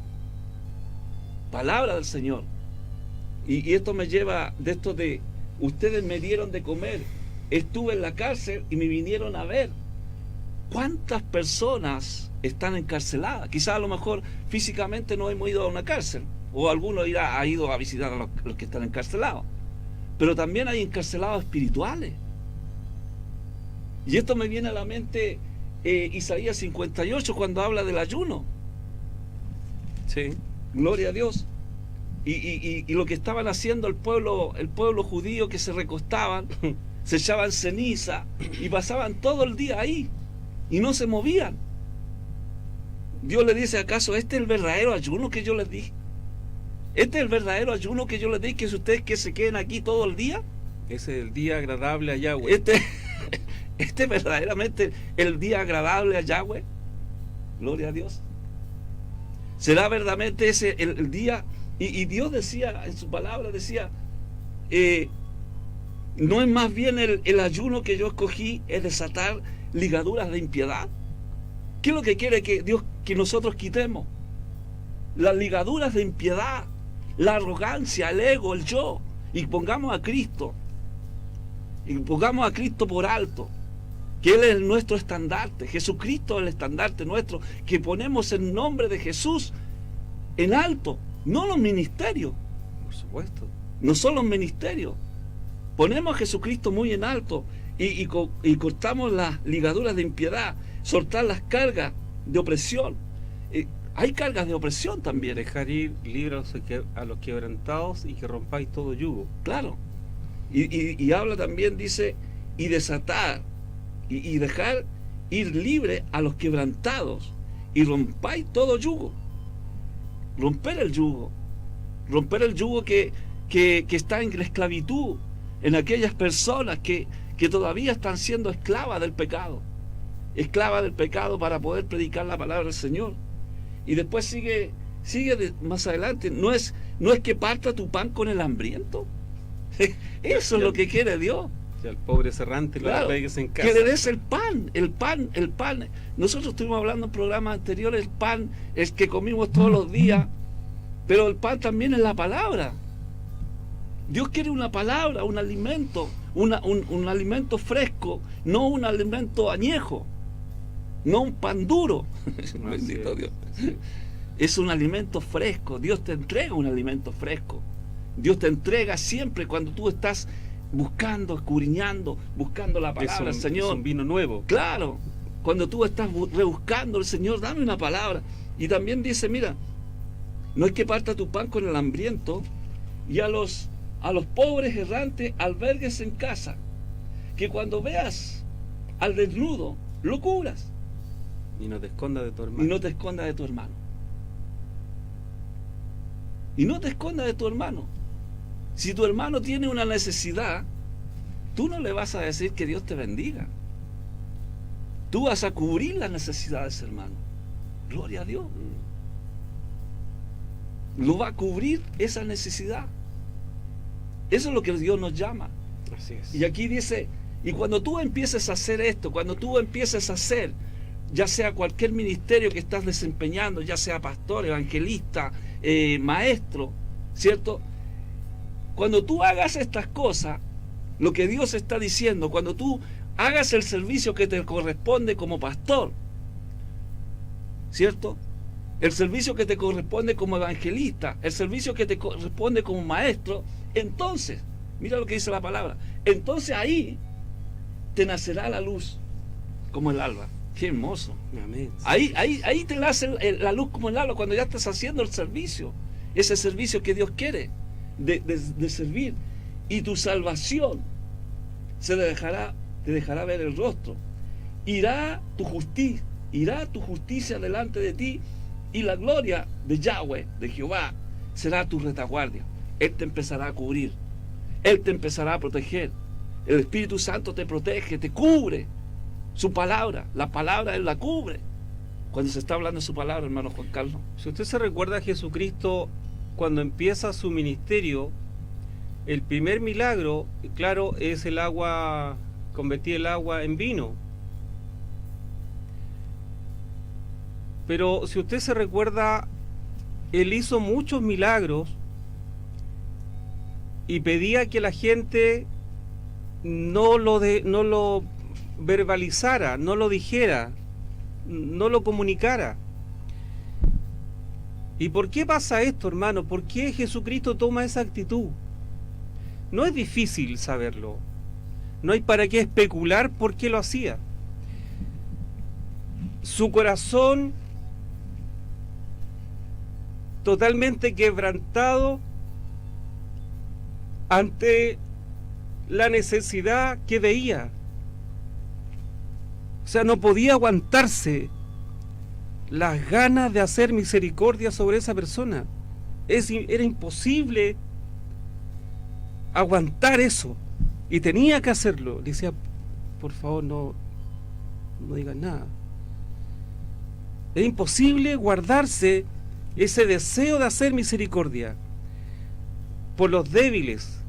del Señor. Y esto me lleva de esto de, ustedes me dieron de comer, estuve en la cárcel y me vinieron a ver. ¿Cuántas personas están encarceladas? Quizás a lo mejor físicamente no hemos ido a una cárcel, o alguno ha ido a visitar a los que están encarcelados, pero también hay encarcelados espirituales. Y esto me viene a la mente Isaías 58, cuando habla del ayuno. Sí. Gloria a Dios. Y lo que estaban haciendo el pueblo judío, que se recostaban, se echaban ceniza y pasaban todo el día ahí y no se movían. Dios le dice, ¿acaso este es el verdadero ayuno que yo les dije? ¿Este es el verdadero ayuno que yo les dije, que si ustedes que se queden aquí todo el día? Ese es el día agradable a Yahweh. Este es verdaderamente el día agradable a Yahweh. Gloria a Dios. ¿Será verdaderamente ese el día? Y Dios decía en su palabra, decía, ¿No es más bien el ayuno que yo escogí es desatar ligaduras de impiedad? ¿Qué es lo que quiere que Dios que nosotros quitemos? Las ligaduras de impiedad, la arrogancia, el ego, el yo, y pongamos a Cristo. Y pongamos a Cristo por alto, que Él es nuestro estandarte. Jesucristo es el estandarte nuestro, que ponemos el nombre de Jesús en alto, no los ministerios. Por supuesto. No son los ministerios. Ponemos a Jesucristo muy en alto y cortamos las ligaduras de impiedad, soltar las cargas de opresión. Hay cargas de opresión también. Dejar ir libre a los quebrantados y que rompáis todo yugo. Claro. Y habla también, dice, y desatar y dejar ir libre a los quebrantados y rompáis todo yugo. Romper el yugo que está en la esclavitud, en aquellas personas que todavía están siendo esclavas del pecado para poder predicar la palabra del Señor. Y después sigue más adelante, no es que parta tu pan con el hambriento. Eso es lo que quiere Dios. Y al pobre errante, claro, lo en casa. Que le des el pan. Nosotros estuvimos hablando en programas anteriores, el pan es que comimos todos los días, pero el pan también es la palabra. Dios quiere una palabra, un alimento, un alimento fresco, no un alimento añejo, no un pan duro. Bendito Dios. Sí. Es un alimento fresco. Dios te entrega un alimento fresco. Dios te entrega siempre cuando tú estás buscando, escudriñando, buscando la palabra del Señor. Es un vino nuevo. Claro, cuando tú estás rebuscando al Señor, dame una palabra. Y también dice, mira, no es que parta tu pan con el hambriento, y a los pobres errantes albergues en casa, que cuando veas al desnudo, lo cubras. Y no te escondas de tu hermano. Y no te escondas de tu hermano. Y no te escondas de tu hermano. Si tu hermano tiene una necesidad, tú no le vas a decir que Dios te bendiga. Tú vas a cubrir las necesidades, hermano. Gloria a Dios. Lo va a cubrir esa necesidad. Eso es lo que Dios nos llama. Así es. Y aquí dice, y cuando tú empieces a hacer esto, cuando tú empieces a hacer, ya sea cualquier ministerio que estás desempeñando, ya sea pastor, evangelista, maestro, ¿cierto? Cuando tú hagas estas cosas, lo que Dios está diciendo, cuando tú hagas el servicio que te corresponde como pastor, ¿cierto? El servicio que te corresponde como evangelista, el servicio que te corresponde como maestro, entonces, mira lo que dice la palabra, entonces ahí te nacerá la luz como el alba. Qué hermoso. Amén. Ahí te nace la luz como el alba cuando ya estás haciendo el servicio, ese servicio que Dios quiere de servir, y tu salvación te dejará ver el rostro. Irá tu justicia delante de ti, y la gloria de Yahweh, de Jehová, será tu retaguardia. Él te empezará a cubrir, Él te empezará a proteger. El Espíritu Santo te protege, te cubre. Su palabra, la palabra Él la cubre. Cuando se está hablando de su palabra, hermano Juan Carlos. Si usted se recuerda a Jesucristo cuando empieza su ministerio, el primer milagro, claro, es el agua, convertir el agua en vino. Pero si usted se recuerda, Él hizo muchos milagros y pedía que la gente no lo verbalizara, no lo dijera, no lo comunicara. ¿Y por qué pasa esto, hermano? ¿Por qué Jesucristo toma esa actitud? No es difícil saberlo. No hay para qué especular por qué lo hacía. Su corazón totalmente quebrantado ante la necesidad que veía. O sea, no podía aguantarse las ganas de hacer misericordia sobre esa persona. Era imposible aguantar eso, y tenía que hacerlo. Le decía, por favor, no digas nada. Era imposible guardarse ese deseo de hacer misericordia por los débiles,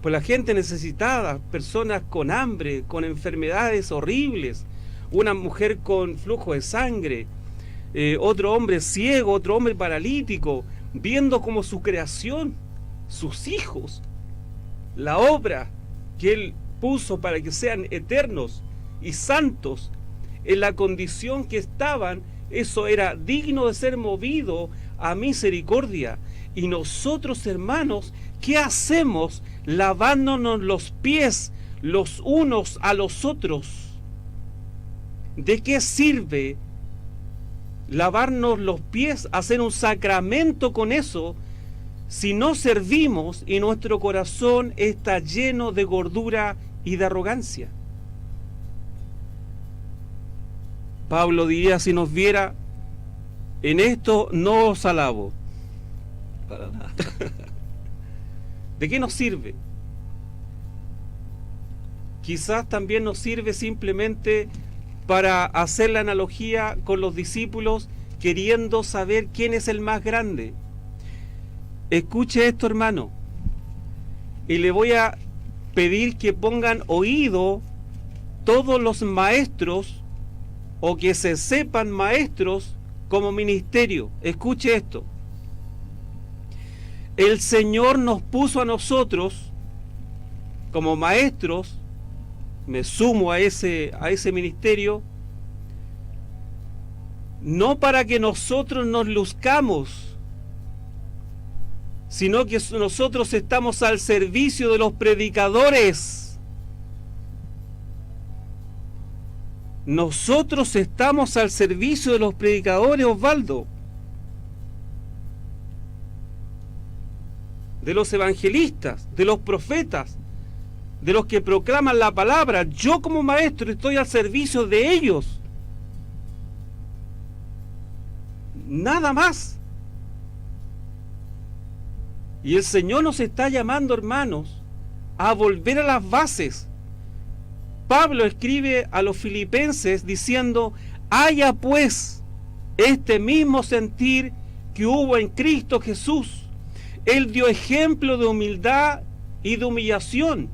por la gente necesitada, personas con hambre, con enfermedades horribles, una mujer con flujo de sangre, otro hombre ciego, otro hombre paralítico, viendo como su creación, sus hijos, la obra que Él puso para que sean eternos y santos, en la condición que estaban, eso era digno de ser movido a misericordia. Y nosotros, hermanos, ¿qué hacemos lavándonos los pies los unos a los otros? ¿De qué sirve lavarnos los pies, hacer un sacramento con eso, si no servimos y nuestro corazón está lleno de gordura y de arrogancia? Pablo diría, si nos viera, en esto no os alabo. Para nada. ¿De qué nos sirve? Quizás también nos sirve simplemente para hacer la analogía con los discípulos, queriendo saber quién es el más grande. Escuche esto, hermano, y le voy a pedir que pongan oído todos los maestros, o que se sepan maestros como ministerio. Escuche esto. El Señor nos puso a nosotros como maestros, me sumo a ese ministerio, no para que nosotros nos luzcamos, sino que nosotros estamos al servicio de los predicadores. Nosotros estamos al servicio de los predicadores, Osvaldo, de los evangelistas, de los profetas, de los que proclaman la palabra. Yo como maestro estoy al servicio de ellos. Nada más. Y el Señor nos está llamando, hermanos, a volver a las bases. Pablo escribe a los filipenses diciendo, haya pues este mismo sentir que hubo en Cristo Jesús. Él dio ejemplo de humildad y de humillación.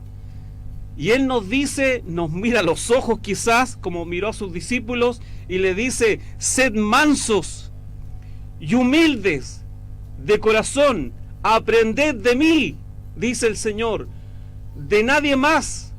Y Él nos dice, nos mira a los ojos quizás, como miró a sus discípulos, y le dice, sed mansos y humildes de corazón, aprended de mí, dice el Señor. De nadie más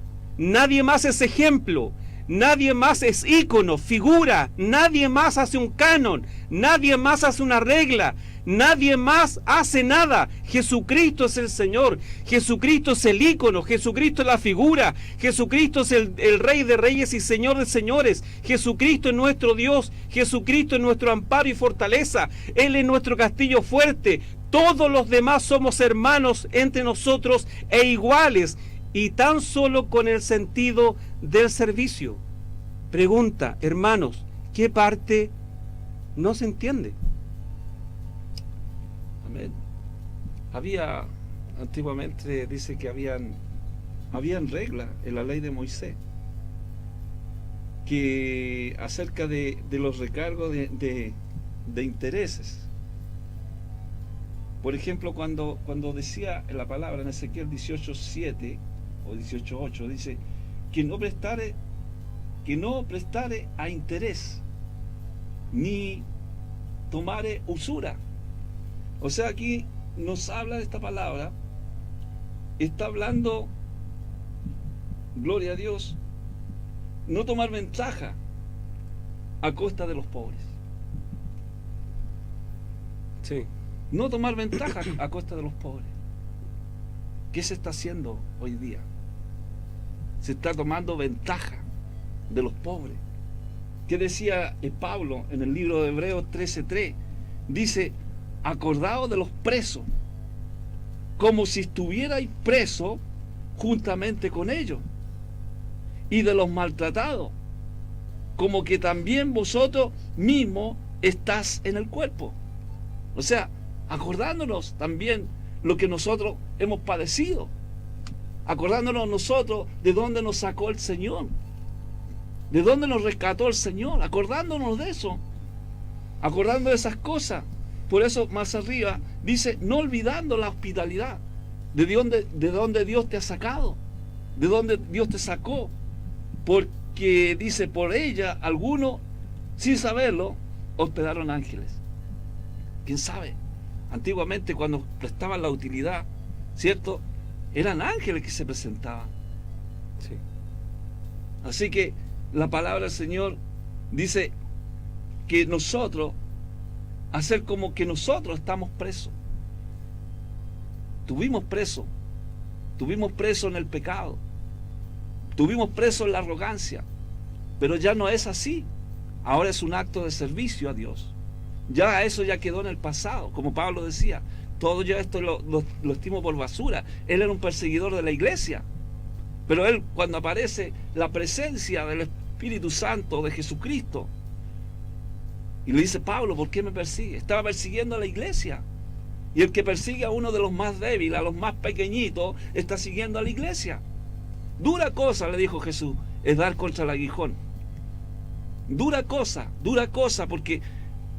es ejemplo, nadie más es ícono, figura, nadie más hace un canon, nadie más hace una regla, nadie más hace nada. Jesucristo es el Señor, Jesucristo es el ícono, Jesucristo es la figura, Jesucristo es el Rey de Reyes y Señor de Señores, Jesucristo es nuestro Dios, Jesucristo es nuestro amparo y fortaleza, Él es nuestro castillo fuerte. Todos los demás somos hermanos entre nosotros e iguales, y tan solo con el sentido del servicio. Pregunta, hermanos, ¿qué parte no se entiende? Amén. Antiguamente dice que habían reglas en la ley de Moisés que acerca de los recargos de intereses. Por ejemplo, cuando decía en la palabra en Ezequiel 18:7 o 18:8, dice que no prestare a interés ni tomare usura. O sea, aquí nos habla de esta palabra, está hablando, gloria a Dios, no tomar ventaja a costa de los pobres. Sí. No tomar ventaja a costa de los pobres. ¿Qué se está haciendo hoy día? Se está tomando ventaja de los pobres. ¿Qué decía Pablo en el libro de Hebreos 13:3? Dice, acordaos de los presos, como si estuvierais presos juntamente con ellos, y de los maltratados, como que también vosotros mismos estás en el cuerpo. O sea, acordándonos también lo que nosotros hemos padecido, acordándonos nosotros de dónde nos sacó el Señor, de dónde nos rescató el Señor, acordándonos de eso, acordando de esas cosas. Por eso más arriba dice, no olvidando la hospitalidad, ¿De dónde Dios te ha sacado? ¿De dónde Dios te sacó? Porque dice, por ella algunos, sin saberlo, hospedaron ángeles. ¿Quién sabe? Antiguamente, cuando prestaban la utilidad, ¿cierto? Eran ángeles que se presentaban. Sí. Así que la palabra del Señor dice que nosotros, hacer como que nosotros estamos presos. Tuvimos preso en el pecado, tuvimos preso en la arrogancia, pero ya no es así. Ahora es un acto de servicio a Dios. Ya eso ya quedó en el pasado, como Pablo decía, todo ya esto lo estimo por basura. Él era un perseguidor de la iglesia, pero él, cuando aparece la presencia del Espíritu Santo de Jesucristo, y le dice, Pablo, ¿por qué me persigue? Estaba persiguiendo a la iglesia. Y el que persigue a uno de los más débiles, a los más pequeñitos, está siguiendo a la iglesia. Dura cosa, le dijo Jesús, es dar contra el aguijón. Dura cosa, porque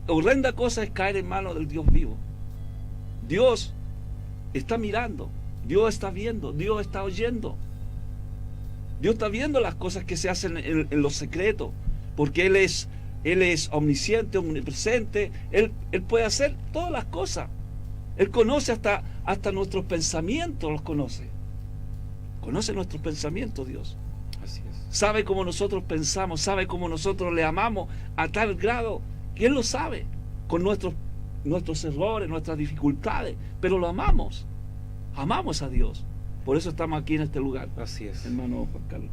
horrenda cosa es caer en manos del Dios vivo. Dios está mirando, Dios está viendo, Dios está oyendo. Dios está viendo las cosas que se hacen en lo secreto, porque Él es omnisciente, omnipresente. Él puede hacer todas las cosas. Él conoce hasta nuestros pensamientos, los conoce. Conoce nuestros pensamientos, Dios. Así es. Sabe cómo nosotros pensamos, sabe cómo nosotros le amamos a tal grado que Él lo sabe, con nuestros errores, nuestras dificultades, pero lo amamos. Amamos a Dios. Por eso estamos aquí en este lugar. Así es. Hermano Juan Carlos.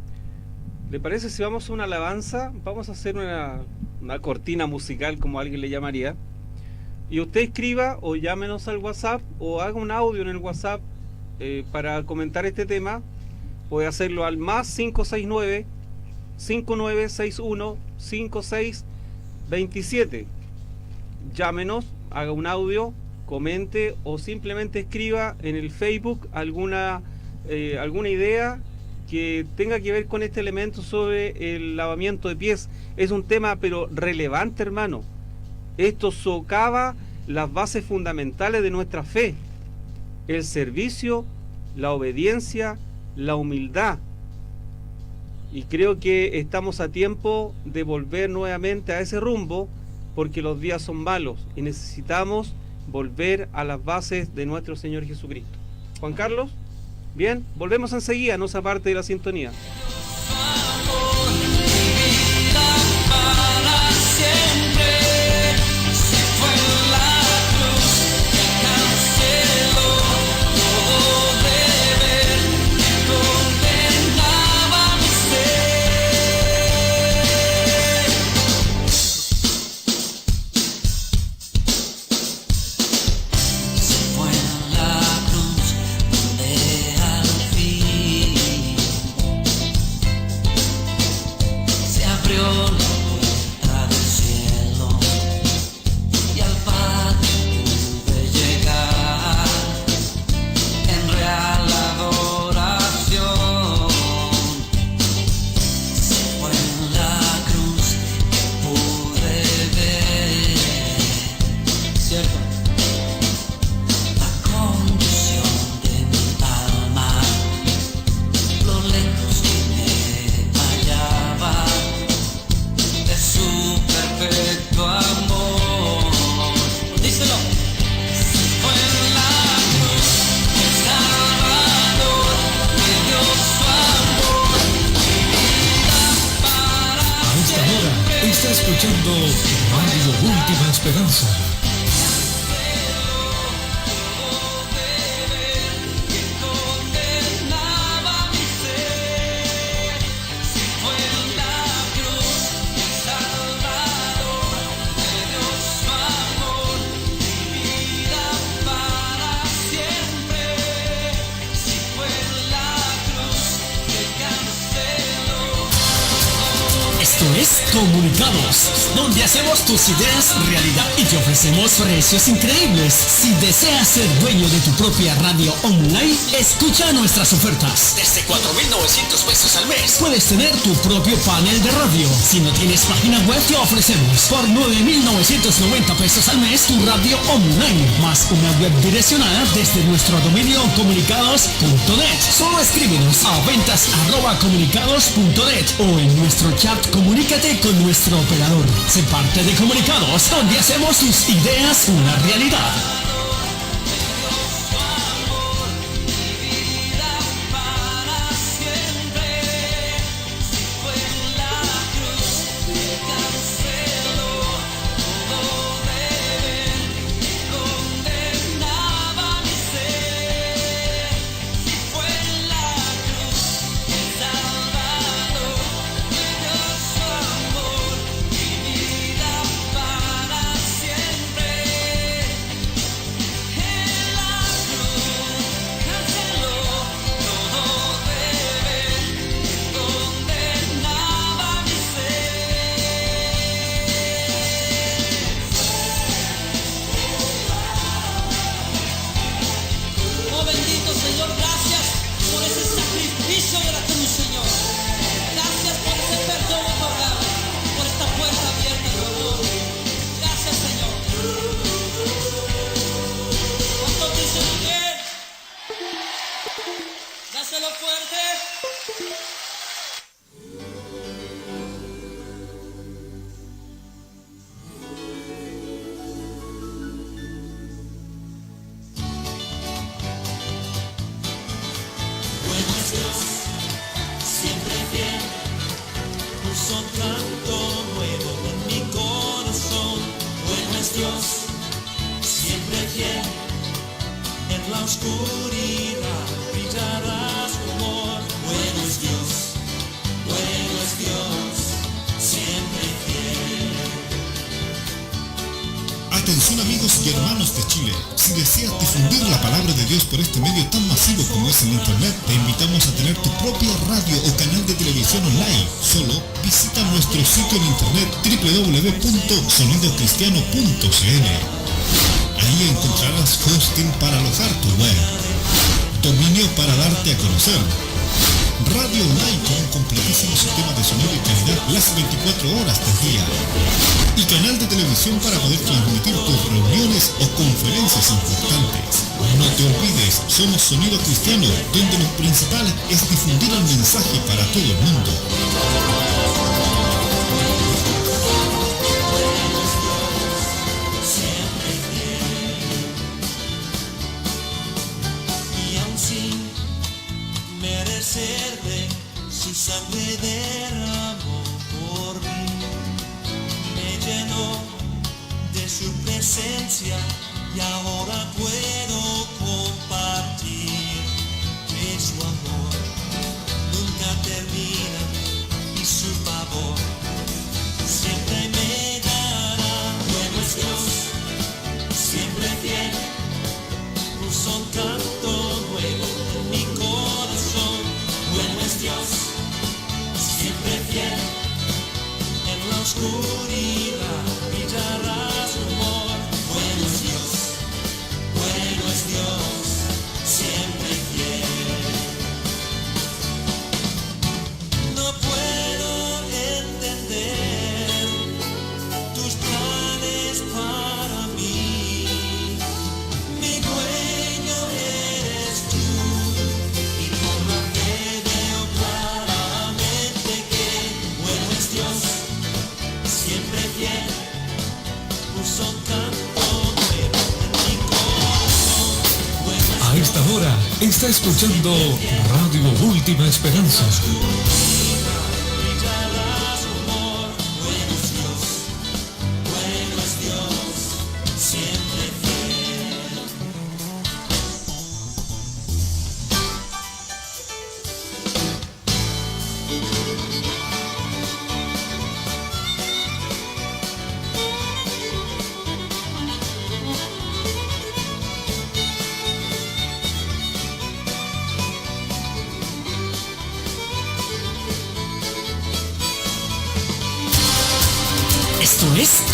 ¿Le parece si vamos a una alabanza? Vamos a hacer una cortina musical, como alguien le llamaría. Y usted escriba o llámenos al WhatsApp o haga un audio en el WhatsApp para comentar este tema. Puede hacerlo al más 569 5961 5627. Llámenos, haga un audio, comente o simplemente escriba en el Facebook alguna idea que tenga que ver con este elemento sobre el lavamiento de pies. Es un tema pero relevante, hermano. Esto socava las bases fundamentales de nuestra fe: el servicio, la obediencia, la humildad. Y creo que estamos a tiempo de volver nuevamente a ese rumbo, porque los días son malos y necesitamos volver a las bases de nuestro Señor Jesucristo. Juan Carlos, bien, volvemos enseguida, no se aparte de la sintonía. escuchando Radio Última Esperanza. Esto es Comunicados, donde hacemos tus ideas realidad y te ofrecemos precios increíbles. Si deseas ser dueño de tu propia radio online, escucha nuestras ofertas. Desde 4.900 pesos al mes puedes tener tu propio panel de radio. Si no tienes página web, te ofrecemos por 9.990 pesos al mes tu radio online, más una web direccionada desde nuestro dominio comunicados.net. Solo escríbenos a ventas@comunicados.net o en nuestro chat comunícate con nuestro operador. Sé parte de Comunicados, donde hacemos tus ideas una realidad. Atención amigos y hermanos de Chile, si deseas difundir la palabra de Dios por este medio tan masivo como es el internet, te invitamos a tener tu propia radio o canal de televisión online. Solo visita nuestro sitio en internet www.sonidocristiano.cl. Ahí encontrarás hosting para alojar tu web, dominio para darte a conocer, radio online con un completísimo sistema de sonido y calidad las 24 horas del día, y canal de televisión para poder transmitir tus reuniones o conferencias importantes. No te olvides, somos Sonido Cristiano, donde lo principal es difundir el mensaje para todo el mundo. Su sangre derramó por mí, me llenó de su presencia y ahora puedo compartir que su amor nunca termina y su favor siempre me dará. Bueno es Dios, siempre fiel, puso un canto nuevo en mi corazón. Bueno es Dios, siempre fiel, en la oscuridad brillará su amor. Bueno es Dios, siempre fiel. No puedo entender tus planes para mí, mi dueño eres tú, y por la fe veo claramente que bueno es Dios, siempre fiel, puso un canto nuevo en mi corazón. Bueno es A esta hora está escuchando Radio Última Esperanza. brillará su amor. Bueno es Dios, siempre fiel.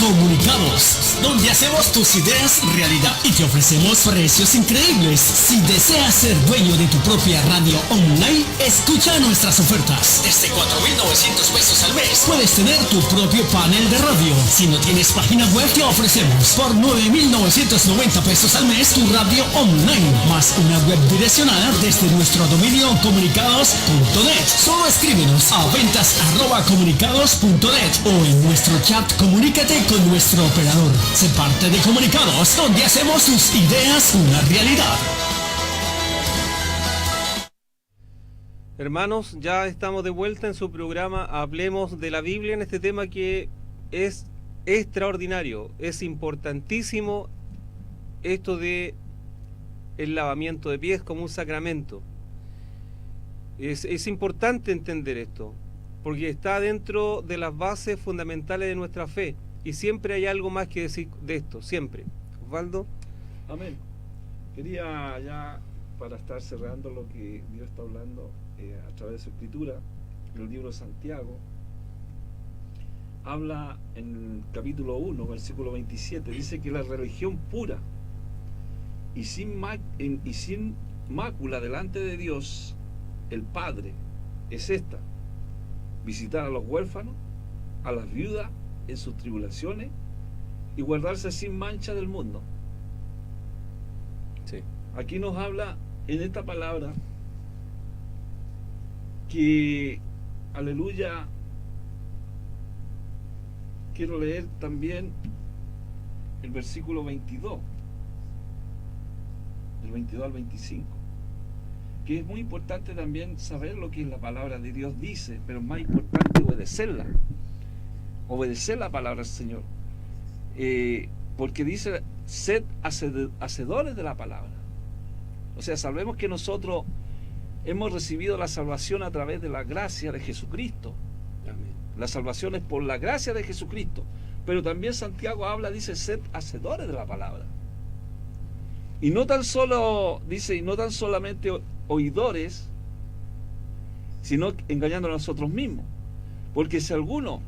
Comunicados, donde hacemos tus ideas realidad y te ofrecemos precios increíbles. Si deseas ser dueño de tu propia radio online, escucha nuestras ofertas. Desde 4.900 pesos al mes puedes tener tu propio panel de radio. Si no tienes página web, te ofrecemos por 9.990 pesos al mes tu radio online, más una web direccionada desde nuestro dominio comunicados.net. Solo escríbenos a ventas@comunicados.net o en nuestro chat. Comunícate con nuestro operador. Sé parte de Comunicados, donde hacemos tus ideas una realidad. Hermanos, ya estamos de vuelta en su programa Hablemos de la Biblia, en este tema que es extraordinario, es importantísimo esto de el lavamiento de pies como un sacramento. Es importante entender esto, porque está dentro de las bases fundamentales de nuestra fe, y siempre hay algo más que decir de esto, siempre. Osvaldo. Amén. Quería ya, para estar cerrando lo que Dios está hablando a través de su escritura, el libro de Santiago, habla en el capítulo 1, versículo 27, dice que la religión pura y sin mácula delante de Dios, el Padre, es esta: visitar a los huérfanos, a las viudas en sus tribulaciones y guardarse sin mancha del mundo. Sí. Aquí nos habla en esta palabra que, aleluya, quiero leer también el versículo 22, del 22 al 25, que es muy importante también saber lo que la palabra de Dios dice, pero es más importante obedecerla, obedecer la palabra del Señor, porque dice: sed hacedores de la palabra. O sea, sabemos que nosotros hemos recibido la salvación a través de la gracia de Jesucristo. Amén. La salvación es por la gracia de Jesucristo, pero también Santiago habla, dice: sed hacedores de la palabra. Y no tan solo, dice, y no tan solamente oidores, sino engañando a nosotros mismos. Porque si alguno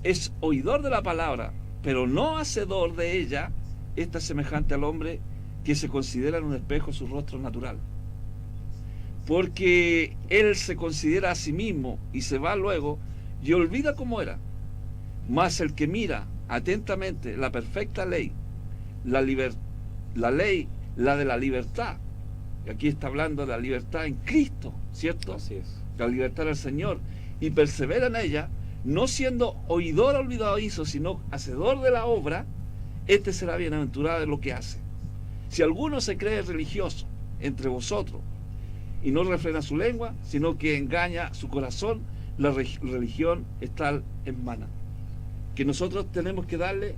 es oidor de la palabra, pero no hacedor de ella, esta es semejante al hombre que se considera en un espejo su rostro natural. Porque él se considera a sí mismo y se va luego y olvida cómo era. Mas el que mira atentamente la perfecta ley, la ley, la de la libertad, y aquí está hablando de la libertad en Cristo, ¿cierto? Así es. La libertad del Señor, y persevera en ella, no siendo oidor olvidadizo, sino hacedor de la obra, este será bienaventurado de lo que hace. Si alguno se cree religioso entre vosotros y no refrena su lengua, sino que engaña su corazón, la religión está en vana. Que nosotros tenemos que darle,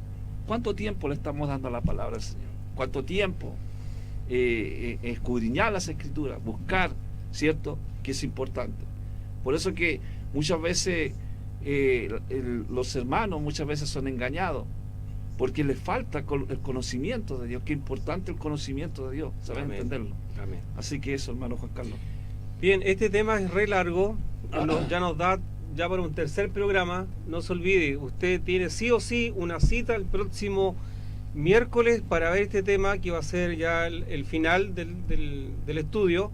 ¿cuánto tiempo le estamos dando a la palabra del Señor? ¿Cuánto tiempo? Escudriñar las escrituras, buscar, ¿cierto? Que es importante. Por eso que muchas veces los hermanos muchas veces son engañados, porque les falta el conocimiento de Dios. Qué importante el conocimiento de Dios, saber Amén. entenderlo. Amén. Así que eso, hermano Juan Carlos. Bien, este tema es re largo, ya nos da ya para un tercer programa. No se olvide, usted tiene sí o sí una cita el próximo miércoles para ver este tema, que va a ser ya el final del estudio,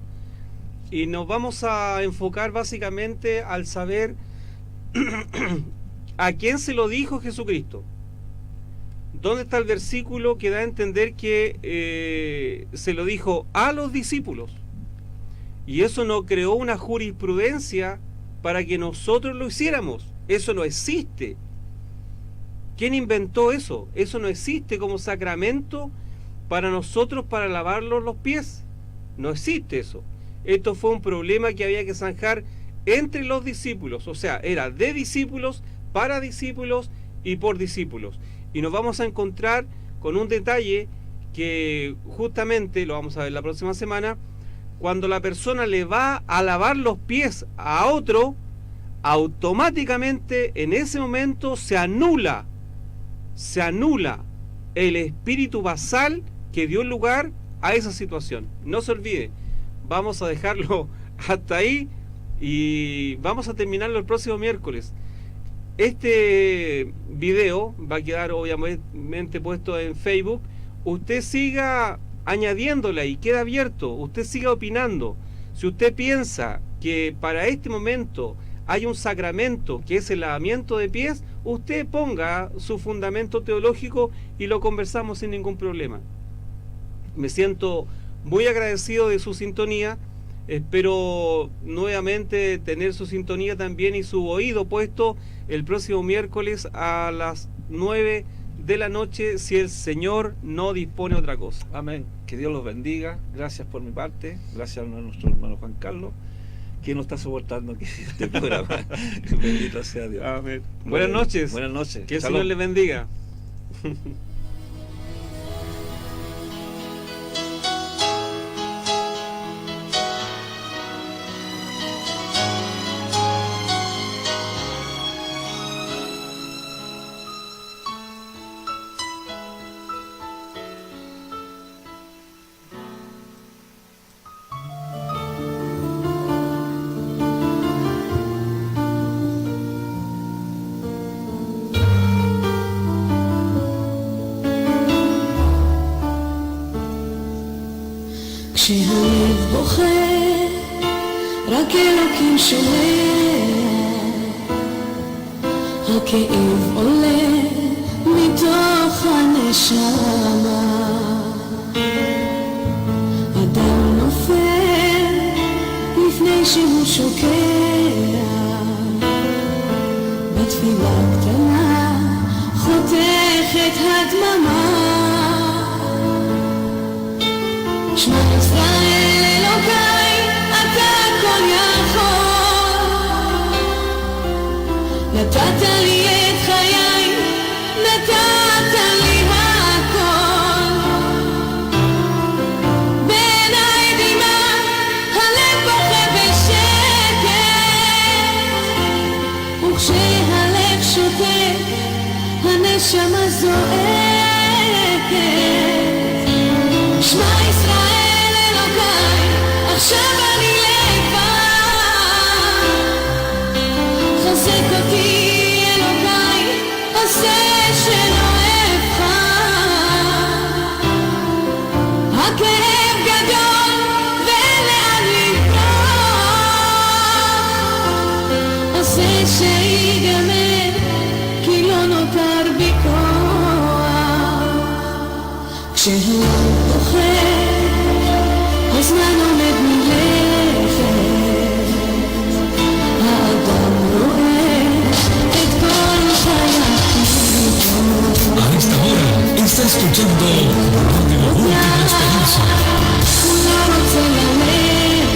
y nos vamos a enfocar básicamente al saber a quién se lo dijo Jesucristo. ¿Dónde está el versículo que da a entender que se lo dijo a los discípulos? Y eso no creó una jurisprudencia para que nosotros lo hiciéramos. Eso no existe. ¿Quién inventó eso? Eso no existe como sacramento para nosotros para lavarnos los pies. No existe eso. Esto fue un problema que había que zanjar entre los discípulos. O sea, era de discípulos, para discípulos y por discípulos. Y nos vamos a encontrar con un detalle que justamente lo vamos a ver la próxima semana. Cuando la persona le va a lavar los pies a otro, automáticamente en ese momento se anula el espíritu basal que dio lugar a esa situación. No se olvide, vamos a dejarlo hasta ahí y vamos a terminarlo el próximo miércoles. este video va a quedar obviamente puesto en Facebook. Usted siga añadiéndole y queda abierto, usted siga opinando. Si usted piensa que para este momento hay un sacramento que es el lavamiento de pies, usted ponga su fundamento teológico y lo conversamos sin ningún problema. Me siento muy agradecido de su sintonía. Espero nuevamente tener su sintonía también y su oído puesto el próximo miércoles a las 9 de la noche, si el Señor no dispone otra cosa. Amén. Que Dios los bendiga. Gracias por mi parte. Gracias a nuestro hermano Juan Carlos, que nos está soportando aquí este programa. Bendito sea Dios. Amén. Buenas noches. Buenas noches. Que el Shalom. Señor les bendiga. כשהלב בוכה, רק אלוקים שומע, הכאב עולה מתוך הנשמה, אדם נופל לפני שהוא שוקע, בתפילה קטנה חותכת הדממה, שמע ישראל אלוקיי, אתה הכל יכול, נתת לי את חיי, נתת לי הכל, בעיניי דמעה, הלב בוכה בשקט, וכשהלב שותק, הנשמה זועקת. שמע ישראל אלוקיי, עכשיו אני לבד, חזק אותי אלוקיי, עושה שלא אבחר, הכאב גדול ולאן לברוח, עושה שיגמר כי לא נותר בי כוח, כשהוא בוכה הזמן עומד מלכת, האדם רואה את כל חייו. A esta hora está escuchando Radio Última Esperanza. הוא לא רוצה ללכת.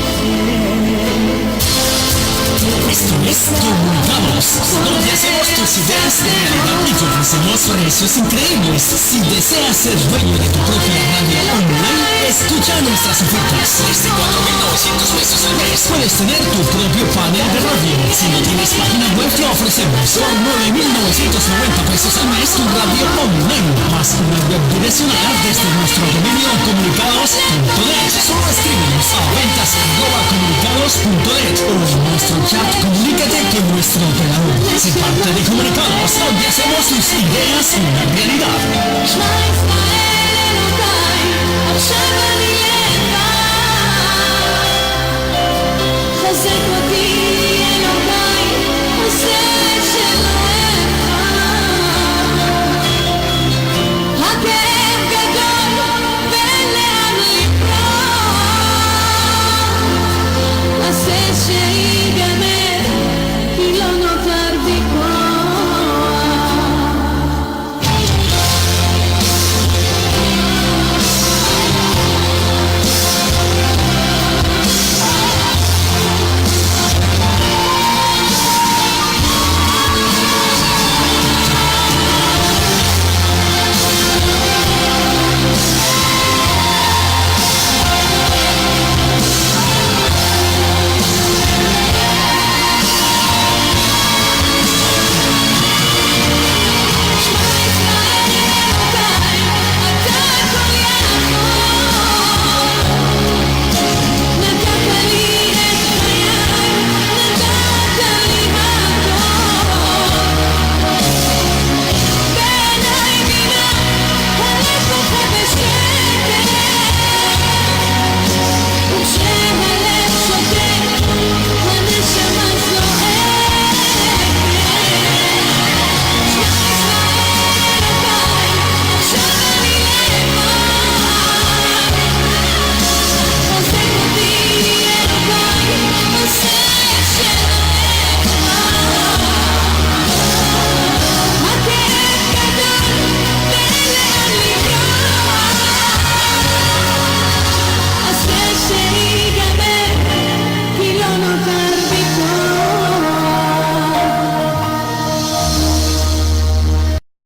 Esto es Comunicados, donde hacemos tus ideas realidad y te ofrecemos precios increíbles. Si deseas ser dueño de tu propia radio online, escucha nuestras ofertas. Desde 4.900 pesos al mes puedes tener tu propio panel de radio. Si no tienes página web, te ofrecemos por 9.990 pesos al mes tu radio online, más una web direccional desde nuestro dominio comunicados.net. Solo escríbenos a ventas@comunicados.net o en nuestro chat. Comunícate con nuestro operador. Sé parte de Comunicados, donde hacemos tus ideas una realidad.